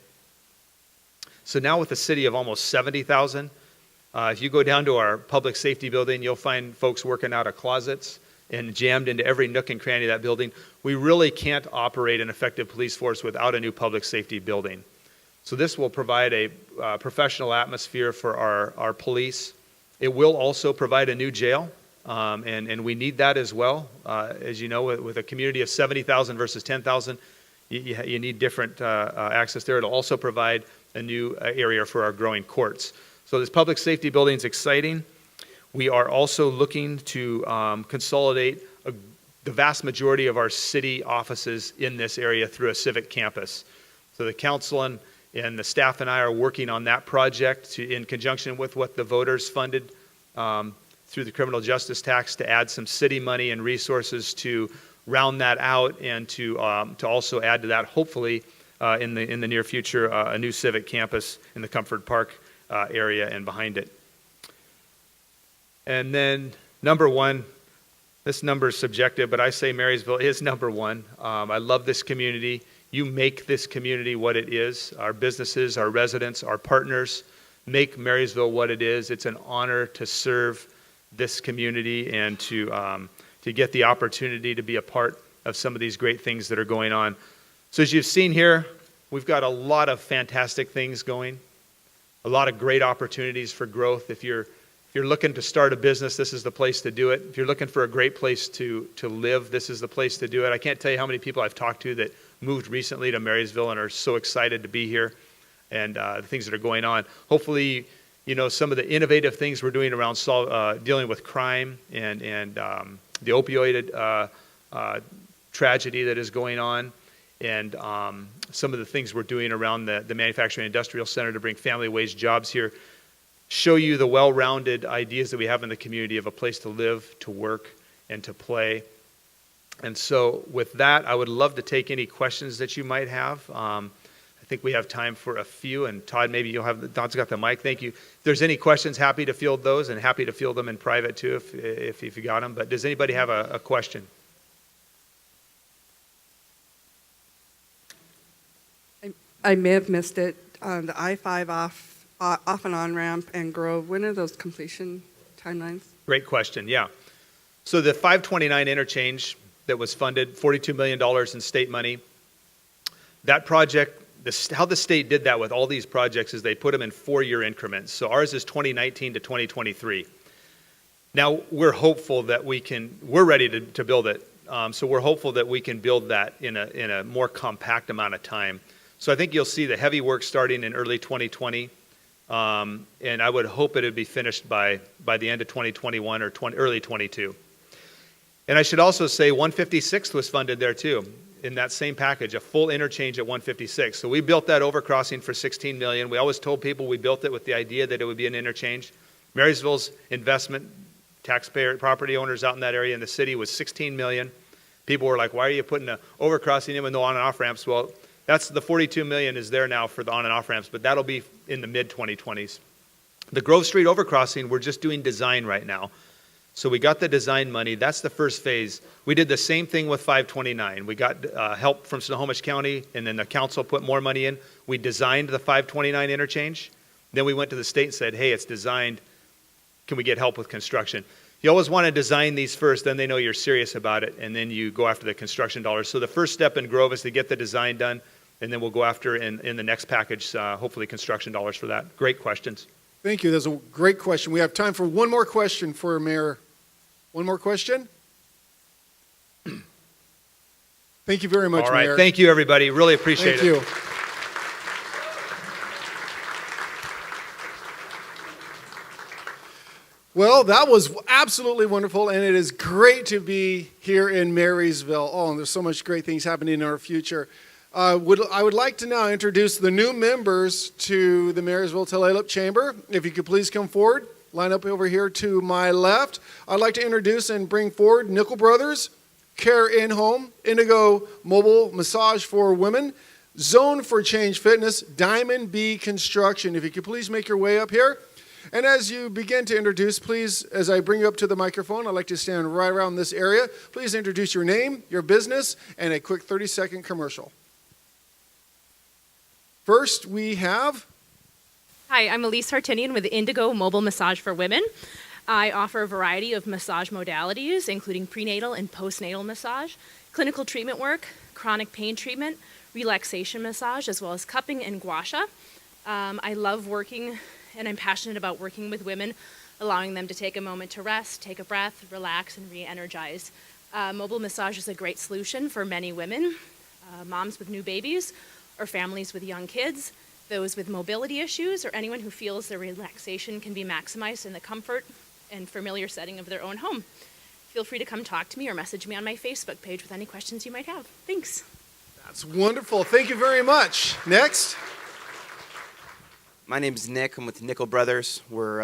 Speaker 5: So now with a city of almost 70,000, if you go down to our public safety building, you'll find folks working out of closets and jammed into every nook and cranny of that building. We really can't operate an effective police force without a new public safety building. So this will provide a professional atmosphere for our police. It will also provide a new jail, and we need that as well. As you know, with a community of 70,000 versus 10,000, you need different access there. It'll also provide a new area for our growing courts. So this public safety building is exciting. We are also looking to consolidate the vast majority of our city offices in this area through a civic campus. So the council and the staff and I are working on that project in conjunction with what the voters funded through the criminal justice tax to add some city money and resources to round that out, and to also add to that, hopefully, in the near future, a new civic campus in the Comfort Park area and behind it. And then number one, this number is subjective, but I say Marysville is number one. I love this community. You make this community what it is. Our businesses, our residents, our partners make Marysville what it is. It's an honor to serve this community and to get the opportunity to be a part of some of these great things that are going on. So as you've seen here, we've got a lot of fantastic things going, a lot of great opportunities for growth. If you're looking to start a business, this is the place to do it. If you're looking for a great place to live, this is the place to do it. I can't tell you how many people I've talked to that moved recently to Marysville and are so excited to be here, and the things that are going on. Hopefully, you know, some of the innovative things we're doing around dealing with crime and the opioid tragedy that is going on, and some of the things we're doing around the Manufacturing Industrial Center to bring family wage jobs here, show you the well-rounded ideas that we have in the community of a place to live, to work, and to play. And so with that, I would love to take any questions that you might have. I think we have time for a few, and Todd, maybe Todd's got the mic. Thank you. If there's any questions, happy to field those, and happy to field them in private too if you got them. But does anybody have a question?
Speaker 6: I may have missed it. The I-5 off and on ramp and Grove, when are those completion timelines?
Speaker 5: Great question, yeah. So the 529 interchange that was funded, $42 million in state money, that project, how the state did that with all these projects is they put them in 4-year increments. So ours is 2019 to 2023. Now we're hopeful that we're ready to build it. So we're hopeful that we can build that in a more compact amount of time. So I think you'll see the heavy work starting in early 2020. And I would hope it would be finished by the end of 2021 or early 22. And I should also say 156th was funded there too, in that same package, a full interchange at 156. So we built that overcrossing for $16 million. We always told people we built it with the idea that it would be an interchange. Marysville's investment, taxpayer, property owners out in that area in the city was $16 million. People were like, why are you putting an overcrossing in with no on and off ramps? Well, that's the $42 million is there now for the on and off ramps, but that'll be in the mid-2020s. The Grove Street overcrossing, we're just doing design right now. So we got the design money. That's the first phase. We did the same thing with 529. We got help from Snohomish County, and then the council put more money in. We designed the 529 interchange. Then we went to the state and said, hey, it's designed. can we get help with construction? You always want to design these first, then they know you're serious about it, and then you go after the construction dollars. So the first step in Grove is to get the design done, and then we'll go after in the next package, hopefully construction dollars for that. Great questions.
Speaker 4: Thank you. That's a great question. We have time for one more question for Mayor. One more question? Thank you very much,
Speaker 5: All right.
Speaker 4: Mayor.
Speaker 5: Thank you, everybody. Really appreciate
Speaker 4: Thank
Speaker 5: it.
Speaker 4: you. Well, that was absolutely wonderful, and it is great to be here in Marysville. Oh, and there's so much great things happening in our future. I would like to now introduce the new members to the Marysville Tulalip Chamber. If you could please come forward, line up over here to my left. I'd like to introduce and bring forward Nickel Brothers, Care In Home, Indigo Mobile Massage for Women, Zone for Change Fitness, Diamond B Construction. If you could please make your way up here. And as you begin to introduce, please, as I bring you up to the microphone, I'd like to stand right around this area. Please introduce your name, your business, and a quick 30-second commercial. First, we have...
Speaker 7: Hi, I'm Elise Hartinian with Indigo Mobile Massage for Women. I offer a variety of massage modalities, including prenatal and postnatal massage, clinical treatment work, chronic pain treatment, relaxation massage, as well as cupping and gua sha. I love working, and I'm passionate about working with women, allowing them to take a moment to rest, take a breath, relax, and re-energize. Mobile massage is a great solution for many women, moms with new babies, or families with young kids, those with mobility issues, or anyone who feels their relaxation can be maximized in the comfort and familiar setting of their own home. Feel free to come talk to me or message me on my Facebook page with any questions you might have. Thanks.
Speaker 4: That's wonderful. Thank you very much. Next.
Speaker 8: My name's Nick. I'm with Nickel Brothers. We're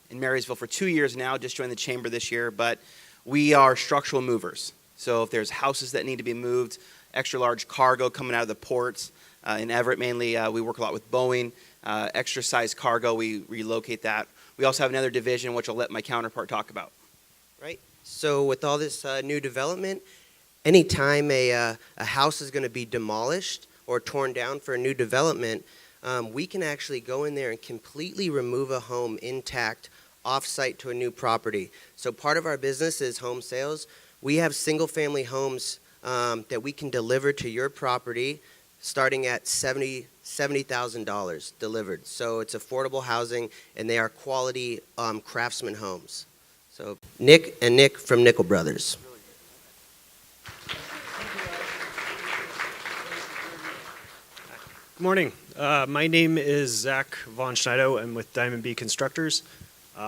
Speaker 8: in Marysville for 2 years now, just joined the chamber this year, but we are structural movers. So if there's houses that need to be moved, extra large cargo coming out of the ports, in Everett mainly, we work a lot with Boeing, extra size cargo, we relocate that. We also have another division, which I'll let my counterpart talk about.
Speaker 9: Right. So with all this new development, anytime a house is going to be demolished or torn down for a new development, we can actually go in there and completely remove a home intact off-site to a new property. So part of our business is home sales. We have single-family homes that we can deliver to your property starting at $70,000 delivered. So it's affordable housing, and they are quality craftsman homes. So Nick and Nick from Nickel Brothers.
Speaker 10: Good morning. My name is Zach Von Schneido. I'm with Diamond B Constructors.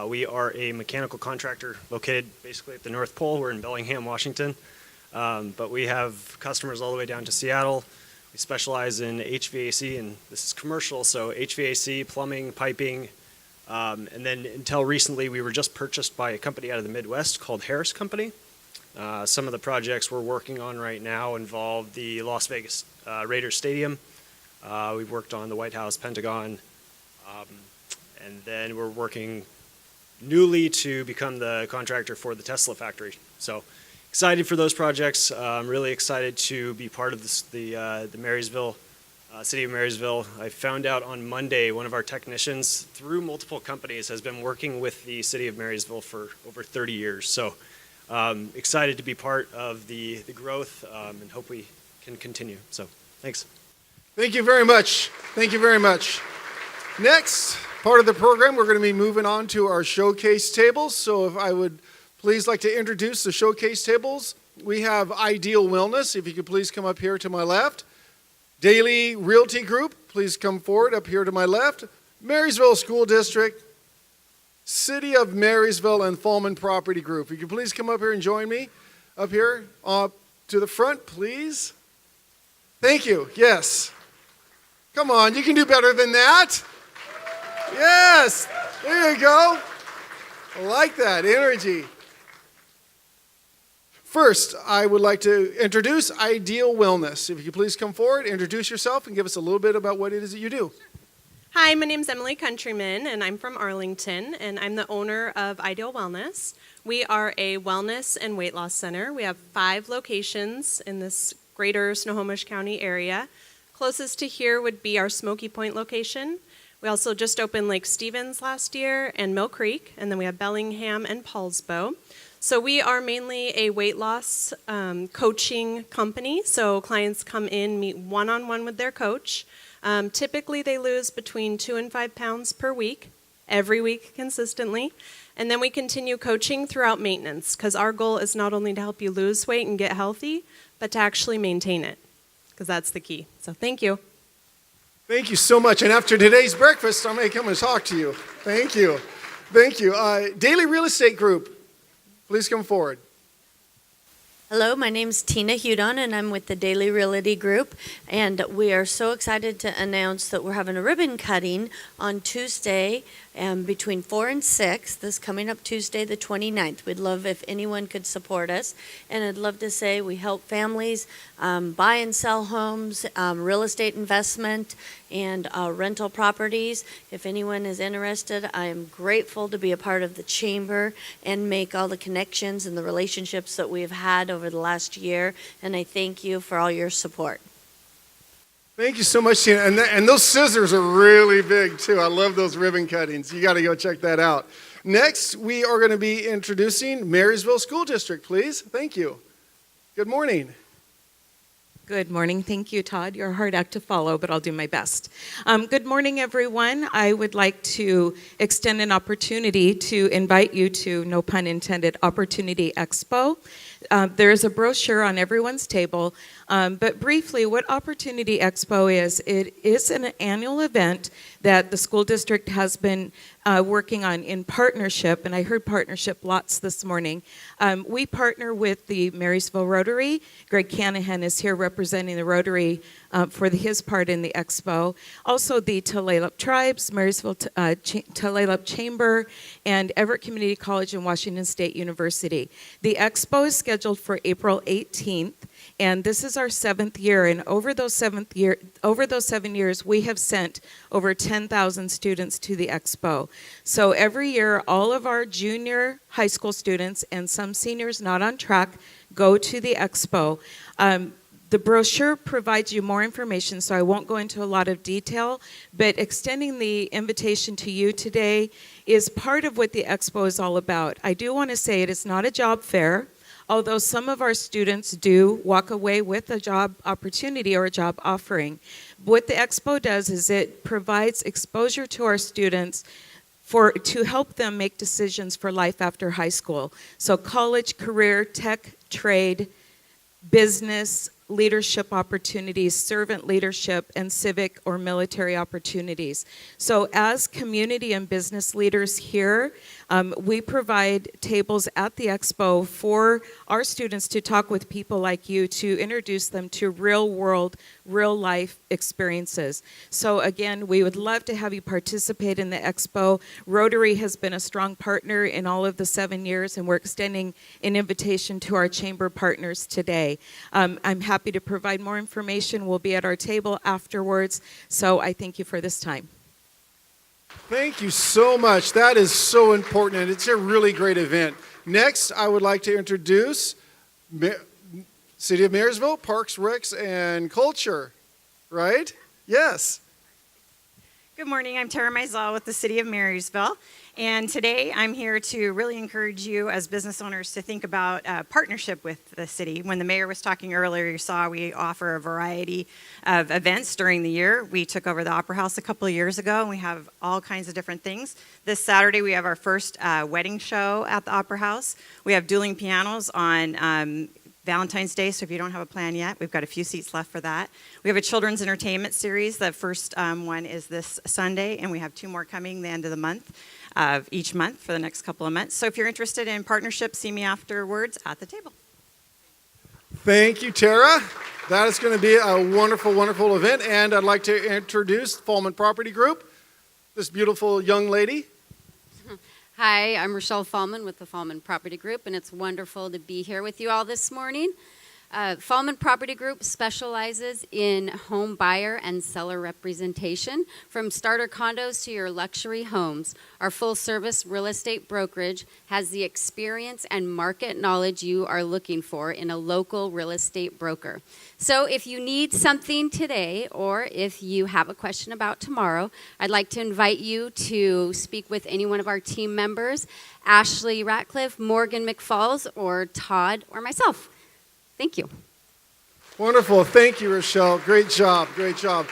Speaker 10: We are a mechanical contractor located basically at the North Pole. We're in Bellingham, Washington. But we have customers all the way down to Seattle. We specialize in HVAC, and this is commercial, so HVAC, plumbing, piping. And then until recently, we were just purchased by a company out of the Midwest called Harris Company. Some of the projects we're working on right now involve the Las Vegas Raiders Stadium. We've worked on the White House, Pentagon, and then we're working newly to become the contractor for the Tesla factory. So excited for those projects. I'm really excited to be part of the Marysville, City of Marysville. I found out on Monday one of our technicians through multiple companies has been working with the City of Marysville for over 30 years. So excited to be part of the growth and hope we can continue. So thanks.
Speaker 4: Thank you very much. Thank you very much. Next part of the program, we're going to be moving on to our showcase tables. So if I would please like to introduce the showcase tables. We have Ideal Wellness. If you could please come up here to my left. Daily Realty Group, please come forward up here to my left. Marysville School District, City of Marysville, and Fallman Property Group. If you could please come up here and join me up here to the front, please. Thank you. Yes. Come on, you can do better than that. Yes. There you go. I like that energy. First, I would like to introduce Ideal Wellness. If you could please come forward, introduce yourself, and give us a little bit about what it is that you do.
Speaker 11: Hi, my name is Emily Countryman, and I'm from Arlington, and I'm the owner of Ideal Wellness. We are a wellness and weight loss center. We have 5 locations in this greater Snohomish County area. Closest to here would be our Smoky Point location. We also just opened Lake Stevens last year and Mill Creek, and then we have Bellingham and Paulsbo. So we are mainly a weight loss coaching company. So clients come in, meet one-on-one with their coach. Typically they lose between 2 and 5 pounds per week, every week consistently. And then we continue coaching throughout maintenance, because our goal is not only to help you lose weight and get healthy, but to actually maintain it, because that's the key. So thank you.
Speaker 4: Thank you so much. And after today's breakfast, I may come and talk to you. Thank you. Thank you. Daily Real Estate Group, please come forward.
Speaker 12: Hello, my name's Tina Hudon, and I'm with the Daily Realty Group, and we are so excited to announce that we're having a ribbon cutting on Tuesday between 4 and 6, this coming up Tuesday the 29th. We'd love if anyone could support us, and I'd love to say we help families buy and sell homes, real estate investment, and rental properties. If anyone is interested, I am grateful to be a part of the chamber and make all the connections and the relationships that we've had over the last year, and I thank you for all your support.
Speaker 4: Thank you so much, Tina. And those scissors are really big, too. I love those ribbon cuttings. You got to go check that out. Next, we are going to be introducing Marysville School District, please. Thank you. Good morning.
Speaker 13: Good morning. Thank you, Todd. You're a hard act to follow, but I'll do my best. Good morning, everyone. I would like to extend an opportunity to invite you to, no pun intended, Opportunity Expo. There is a brochure on everyone's table, but briefly, what Opportunity Expo is, it is an annual event that the school district has been working on in partnership, and I heard partnership lots this morning. We partner with the Marysville Rotary. Greg Canahan is here representing the Rotary for his part in the expo. Also the Tulalip Tribes, Marysville Tulalip Chamber, and Everett Community College and Washington State University. The expo is scheduled for April 18th. And this is our 7th year, and over those 7 years, we have sent over 10,000 students to the expo. So every year, all of our junior high school students and some seniors not on track go to the expo. The brochure provides you more information, so I won't go into a lot of detail, but extending the invitation to you today is part of what the expo is all about. I do want to say it is not a job fair. Although some of our students do walk away with a job opportunity or a job offering. What the expo does is it provides exposure to our students to help them make decisions for life after high school. So college, career, tech, trade, business, leadership opportunities, servant leadership, and civic or military opportunities. So as community and business leaders here, we provide tables at the expo for our students to talk with people like you to introduce them to real world, real life experiences. So again, we would love to have you participate in the expo. Rotary has been a strong partner in all of the 7 years, and we're extending an invitation to our chamber partners today. I'm happy to provide more information. We'll be at our table afterwards. So I thank you for this time.
Speaker 4: Thank you so much. That is so important, and it's a really great event. Next, I would like to introduce City of Marysville, Parks, Recs, and Culture. Right? Yes.
Speaker 14: Good morning. I'm Tara Mizell with the City of Marysville. And today I'm here to really encourage you as business owners to think about partnership with the city. When the mayor was talking earlier, you saw we offer a variety of events during the year. We took over the Opera House a couple of years ago, and we have all kinds of different things. This Saturday we have our first wedding show at the Opera House. We have dueling pianos on Valentine's Day, so if you don't have a plan yet, we've got a few seats left for that. We have a children's entertainment series. The first one is this Sunday, and we have 2 more coming the end of the month, each month for the next couple of months. So if you're interested in partnership, see me afterwards at the table.
Speaker 4: Thank you, Tara. That is going to be a wonderful, wonderful event, and I'd like to introduce Fallman Property Group, this beautiful young lady.
Speaker 15: Hi, I'm Rochelle Fallman with the Fallman Property Group, and it's wonderful to be here with you all this morning. Fallman Property Group specializes in home buyer and seller representation, from starter condos to your luxury homes. Our full-service real estate brokerage has the experience and market knowledge you are looking for in a local real estate broker. So if you need something today, or if you have a question about tomorrow, I'd like to invite you to speak with any one of our team members, Ashley Ratcliffe, Morgan McFalls, or Todd, or myself. Thank you.
Speaker 4: Wonderful. Thank you, Rochelle. Great job. Great job.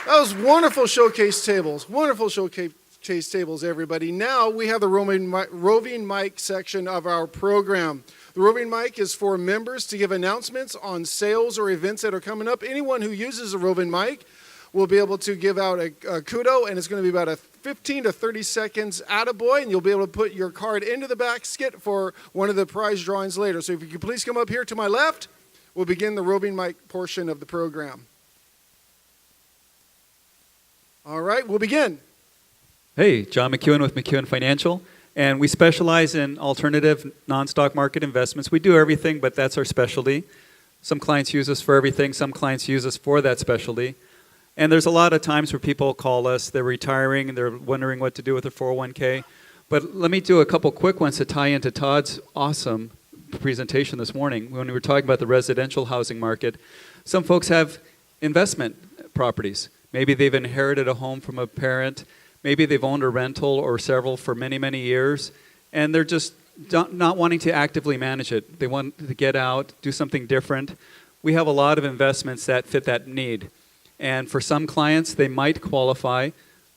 Speaker 4: That was wonderful showcase tables. Wonderful showcase tables, everybody. Now we have the roving mic section of our program. The roving mic is for members to give announcements on sales or events that are coming up. Anyone who uses a roving mic will be able to give out a kudo, and it's going to be about a 15 to 30 seconds attaboy, and you'll be able to put your card into the basket for one of the prize drawings later. So if you could please come up here to my left, we'll begin the roving mic portion of the program. All right, we'll begin.
Speaker 16: Hey, John McEwen with McEwen Financial, and we specialize in alternative non-stock market investments. We do everything, but that's our specialty. Some clients use us for everything. Some clients use us for that specialty. And there's a lot of times where people call us, they're retiring, and they're wondering what to do with their 401k. But let me do a couple quick ones to tie into Todd's awesome presentation this morning. When we were talking about the residential housing market, some folks have investment properties. Maybe they've inherited a home from a parent. Maybe they've owned a rental or several for many, many years, and they're just not wanting to actively manage it. They want to get out, do something different. We have a lot of investments that fit that need. And for some clients, they might qualify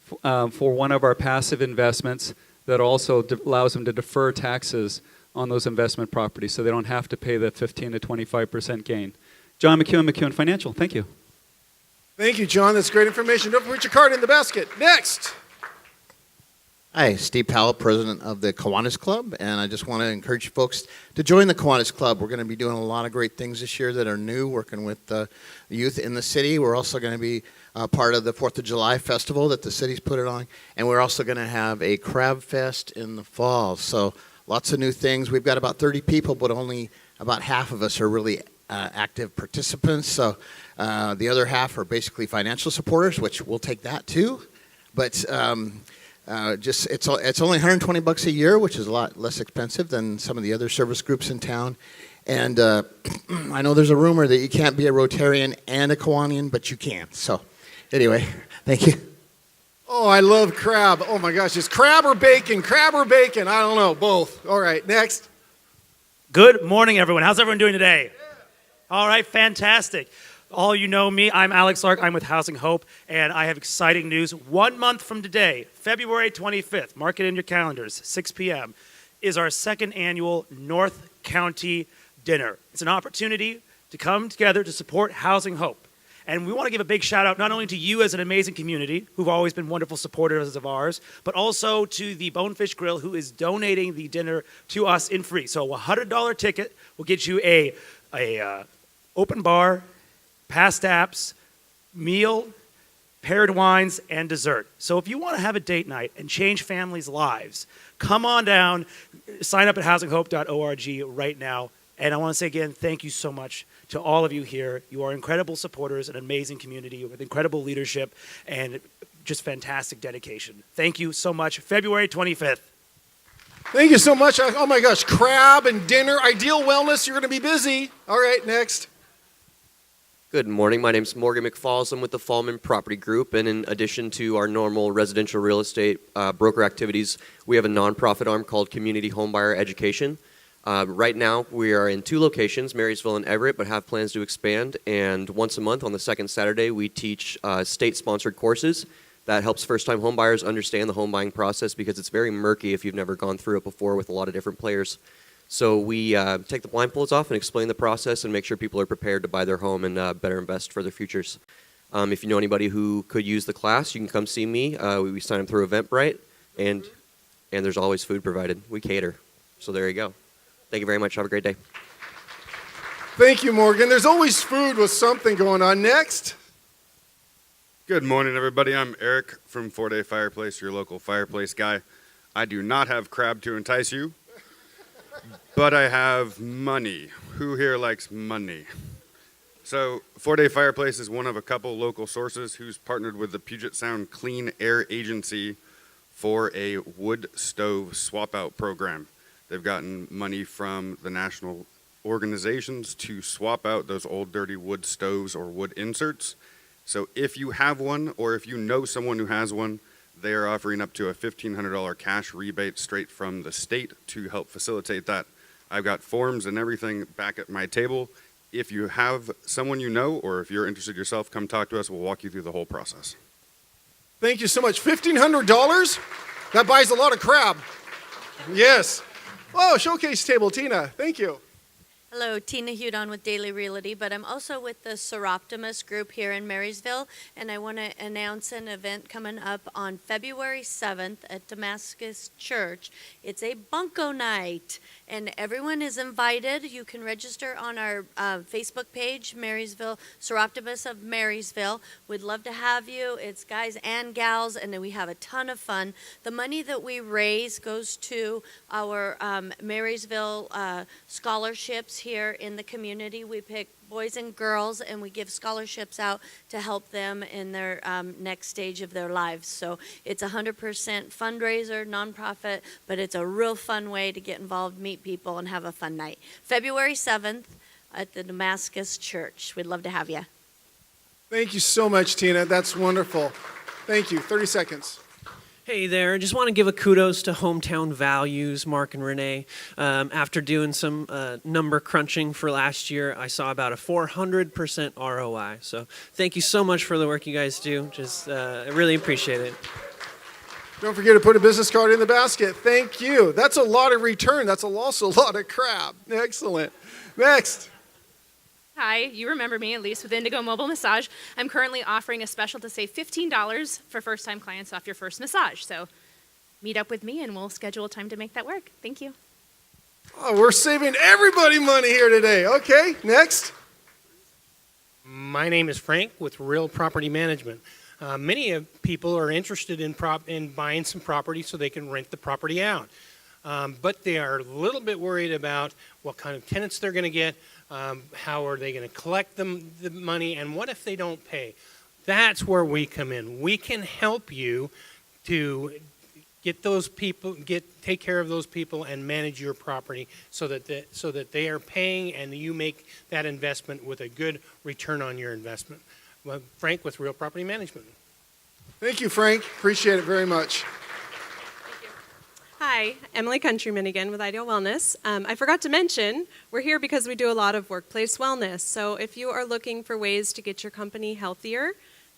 Speaker 16: for one of our passive investments that also allows them to defer taxes on those investment properties so they don't have to pay the 15 to 25% gain. John McEwen, McEwen Financial. Thank you.
Speaker 4: Thank you, John. That's great information. Don't put your card in the basket. Next.
Speaker 17: Hi, Steve Powell, president of the Kiwanis Club, and I just want to encourage folks to join the Kiwanis Club. We're going to be doing a lot of great things this year that are new, working with the youth in the city. We're also going to be part of the 4th of July festival that the city's put it on, and we're also going to have a crab fest in the fall. So lots of new things. We've got about 30 people, but only about half of us are really active participants. So the other half are basically financial supporters, which we'll take that too. But it's only $120 a year, which is a lot less expensive than some of the other service groups in town. And I know there's a rumor that you can't be a Rotarian and a Kiwanian, but you can. So anyway, thank you.
Speaker 4: Oh, I love crab. Oh my gosh, it's crab or bacon? Crab or bacon? I don't know, both. All right, next.
Speaker 18: Good morning, everyone. How's everyone doing today? All right, fantastic. All you know me, I'm Alex Lark. I'm with Housing Hope, and I have exciting news. 1 month from today, February 25th, mark it in your calendars, 6 p.m., is our second annual North County Dinner. It's an opportunity to come together to support Housing Hope. And we want to give a big shout out not only to you as an amazing community, who've always been wonderful supporters of ours, but also to the Bonefish Grill, who is donating the dinner to us in free. So a $100 ticket will get you a open bar, past apps, meal, paired wines, and dessert. So if you want to have a date night and change families' lives, come on down, sign up at housinghope.org right now. And I want to say again, thank you so much to all of you here. You are incredible supporters, an amazing community with incredible leadership and just fantastic dedication. Thank you so much. February 25th.
Speaker 4: Thank you so much. Oh my gosh, crab and dinner, Ideal Wellness, you're going to be busy. All right, next.
Speaker 19: Good morning. My name is Morgan McFalls. I'm with the Fallman Property Group, and in addition to our normal residential real estate broker activities, we have a nonprofit arm called Community Homebuyer Education. Right now, we are in 2 locations, Marysville and Everett, but have plans to expand. And once a month, on the second Saturday, we teach state-sponsored courses that helps first-time homebuyers understand the home buying process, because it's very murky if you've never gone through it before with a lot of different players. So we take the blindfolds off and explain the process and make sure people are prepared to buy their home and better invest for their futures. If you know anybody who could use the class, you can come see me. We sign them through Eventbrite, and there's always food provided. We cater. So there you go. Thank you very much. Have a great day.
Speaker 4: Thank you, Morgan. There's always food with something going on. Next.
Speaker 20: Good morning, everybody. I'm Eric from 4-Day Fireplace, your local fireplace guy. I do not have crab to entice you, but I have money. Who here likes money? So, 4-Day Fireplace is one of a couple local sources who's partnered with the Puget Sound Clean Air Agency for a wood stove swap out program. They've gotten money from the national organizations to swap out those old dirty wood stoves or wood inserts. So if you have one or if you know someone who has one, they are offering up to a $1,500 cash rebate straight from the state to help facilitate that. I've got forms and everything back at my table. If you have someone you know or if you're interested yourself, come talk to us. We'll walk you through the whole process.
Speaker 4: Thank you so much. $1,500? That buys a lot of crab. Yes. Oh, showcase table, Tina. Thank you.
Speaker 12: Hello, Tina Hudon with Daily Realty, but I'm also with the Seroptimus group here in Marysville, and I want to announce an event coming up on February 7th at Damascus Church. It's a bunko night, and everyone is invited. You can register on our Facebook page, Marysville, Seroptimus of Marysville. We'd love to have you. It's guys and gals, and we have a ton of fun. The money that we raise goes to our Marysville scholarships here in the community. We pick boys and girls and we give scholarships out to help them in their next stage of their lives. So it's 100% fundraiser, nonprofit, but it's a real fun way to get involved, meet people, and have a fun night. February 7th at the Damascus Church. We'd love to have you.
Speaker 4: Thank you so much, Tina. That's wonderful. Thank you. 30 seconds.
Speaker 21: Hey there, just want to give a kudos to Hometown Values, Mark and Renee. After doing some number crunching for last year, I saw about a 400% ROI. So thank you so much for the work you guys do. I really appreciate it.
Speaker 4: Don't forget to put a business card in the basket. Thank you. That's a lot of return. That's also a lot of crab. Excellent. Next.
Speaker 7: Hi, you remember me, Elise with Indigo Mobile Massage. I'm currently offering a special to save $15 for first-time clients off your first massage. So meet up with me and we'll schedule a time to make that work. Thank you.
Speaker 4: Oh, we're saving everybody money here today. Okay, next.
Speaker 22: My name is Frank with Real Property Management. Many people are interested in buying some property so they can rent the property out. But they are a little bit worried about what kind of tenants they're going to get. How are they going to collect the money, and what if they don't pay? That's where we come in. We can help you to get those people, take care of those people, and manage your property so that they are paying and you make that investment with a good return on your investment. Well, Frank with Real Property Management.
Speaker 4: Thank you, Frank. Appreciate it very much.
Speaker 11: Hi, Emily Countryman again with Ideal Wellness. I forgot to mention, we're here because we do a lot of workplace wellness. So if you are looking for ways to get your company healthier,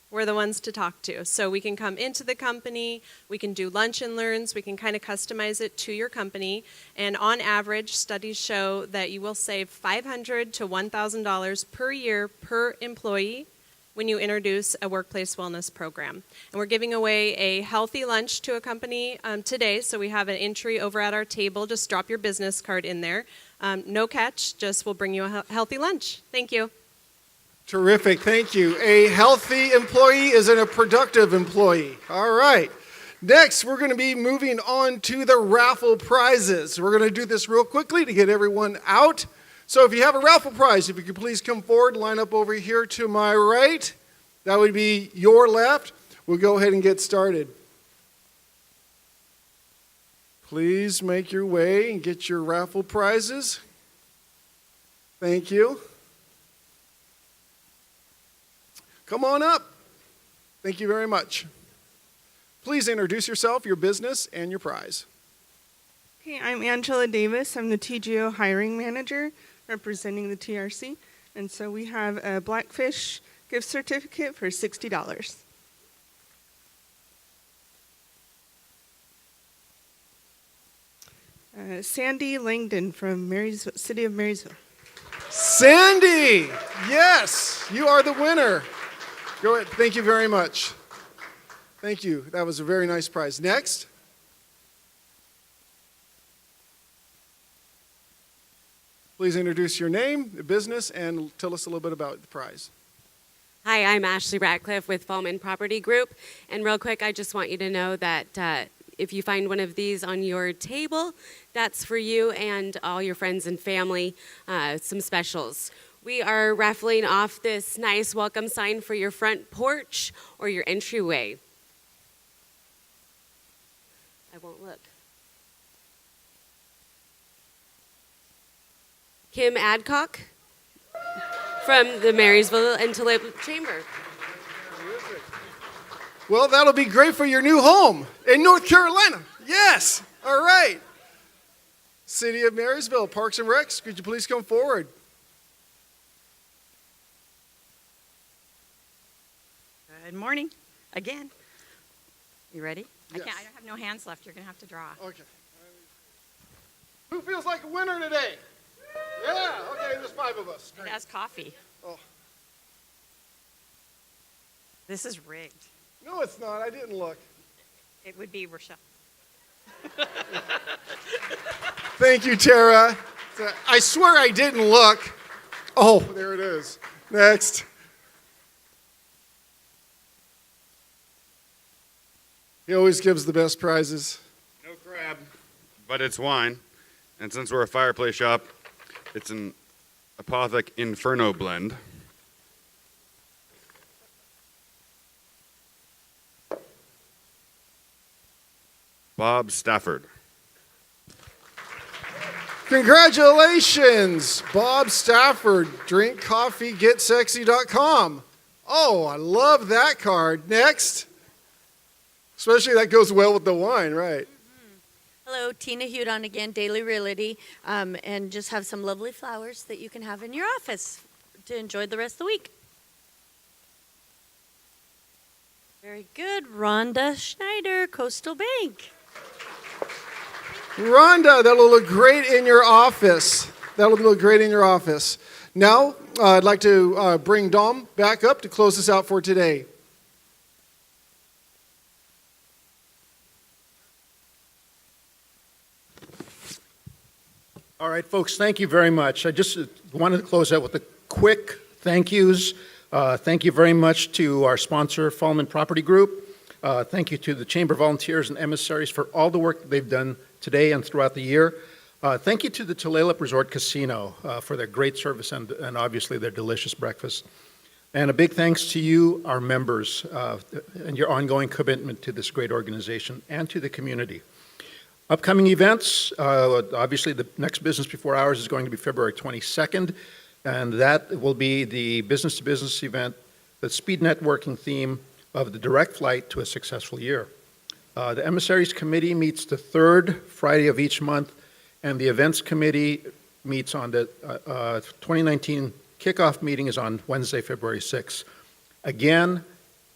Speaker 11: we're the ones to talk to. So we can come into the company, we can do lunch and learns, we can kind of customize it to your company. And on average, studies show that you will save $500 to $1,000 per year per employee when you introduce a workplace wellness program. And we're giving away a healthy lunch to a company today, so we have an entry over at our table. Just drop your business card in there. No catch, just we'll bring you a healthy lunch. Thank you.
Speaker 4: Terrific, thank you. A healthy employee isn't a productive employee. All right. Next, we're going to be moving on to the raffle prizes. We're going to do this real quickly to get everyone out. So if you have a raffle prize, if you could please come forward, line up over here to my right. That would be your left. We'll go ahead and get started. Please make your way and get your raffle prizes. Thank you. Come on up. Thank you very much. Please introduce yourself, your business, and your prize.
Speaker 23: Okay, I'm Angela Davis. I'm the TGO hiring manager representing the TRC. And so we have a Blackfish gift certificate for $60. Sandy Langdon from Marysville, City of Marysville.
Speaker 4: Sandy, yes, you are the winner. Go ahead. Thank you very much. Thank you. That was a very nice prize. Next. Please introduce your name, the business, and tell us a little bit about the prize.
Speaker 24: Hi, I'm Ashley Ratcliffe with Fallman Property Group. And real quick, I just want you to know that if you find one of these on your table, that's for you and all your friends and family, some specials. We are raffling off this nice welcome sign for your front porch or your entryway. I won't look. Kim Adcock from the Marysville and Tulalip Chamber.
Speaker 4: Well, that'll be great for your new home in North Carolina. Yes. All right. City of Marysville, Parks and Recs, could you please come forward?
Speaker 14: Good morning, again. You ready?
Speaker 4: Yes.
Speaker 14: I don't have no hands left. You're going to have to draw.
Speaker 4: Okay. Who feels like a winner today? Yeah, okay, there's 5 of us.
Speaker 14: It has coffee.
Speaker 4: Oh.
Speaker 14: This is rigged.
Speaker 4: No, it's not. I didn't look.
Speaker 14: It would be Rochelle.
Speaker 4: Thank you, Tara. I swear I didn't look. Oh, there it is. Next. He always gives the best prizes.
Speaker 20: No crab, but it's wine. And since we're a fireplace shop, it's an Apothic Inferno blend. Bob Stafford.
Speaker 4: Congratulations, Bob Stafford, drinkcoffeegetsexy.com. Oh, I love that card. Next. Especially that goes well with the wine, right?
Speaker 12: Hello, Tina Hudon again, Daily Realty, and just have some lovely flowers that you can have in your office to enjoy the rest of the week. Very good. Rhonda Schneider, Coastal Bank.
Speaker 4: Rhonda, that'll look great in your office. That'll look great in your office. Now, I'd like to bring Dom back up to close us out for today.
Speaker 1: All right, folks, thank you very much. I just wanted to close out with a quick thank yous. Thank you very much to our sponsor, Fallman Property Group. Thank you to the Chamber volunteers and emissaries for all the work that they've done today and throughout the year. Thank you to the Tulalip Resort Casino for their great service and obviously their delicious breakfast. And a big thanks to you, our members, and your ongoing commitment to this great organization and to the community. Upcoming events, obviously the next Business Before Hours is going to be February 22nd, and that will be the business-to-business event, the speed networking theme of the direct flight to a successful year. The Emissaries Committee meets the third Friday of each month, and the Events Committee meets on the 2019 kickoff meeting is on Wednesday, February 6th. Again,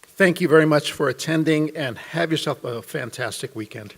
Speaker 1: thank you very much for attending, and have yourself a fantastic weekend.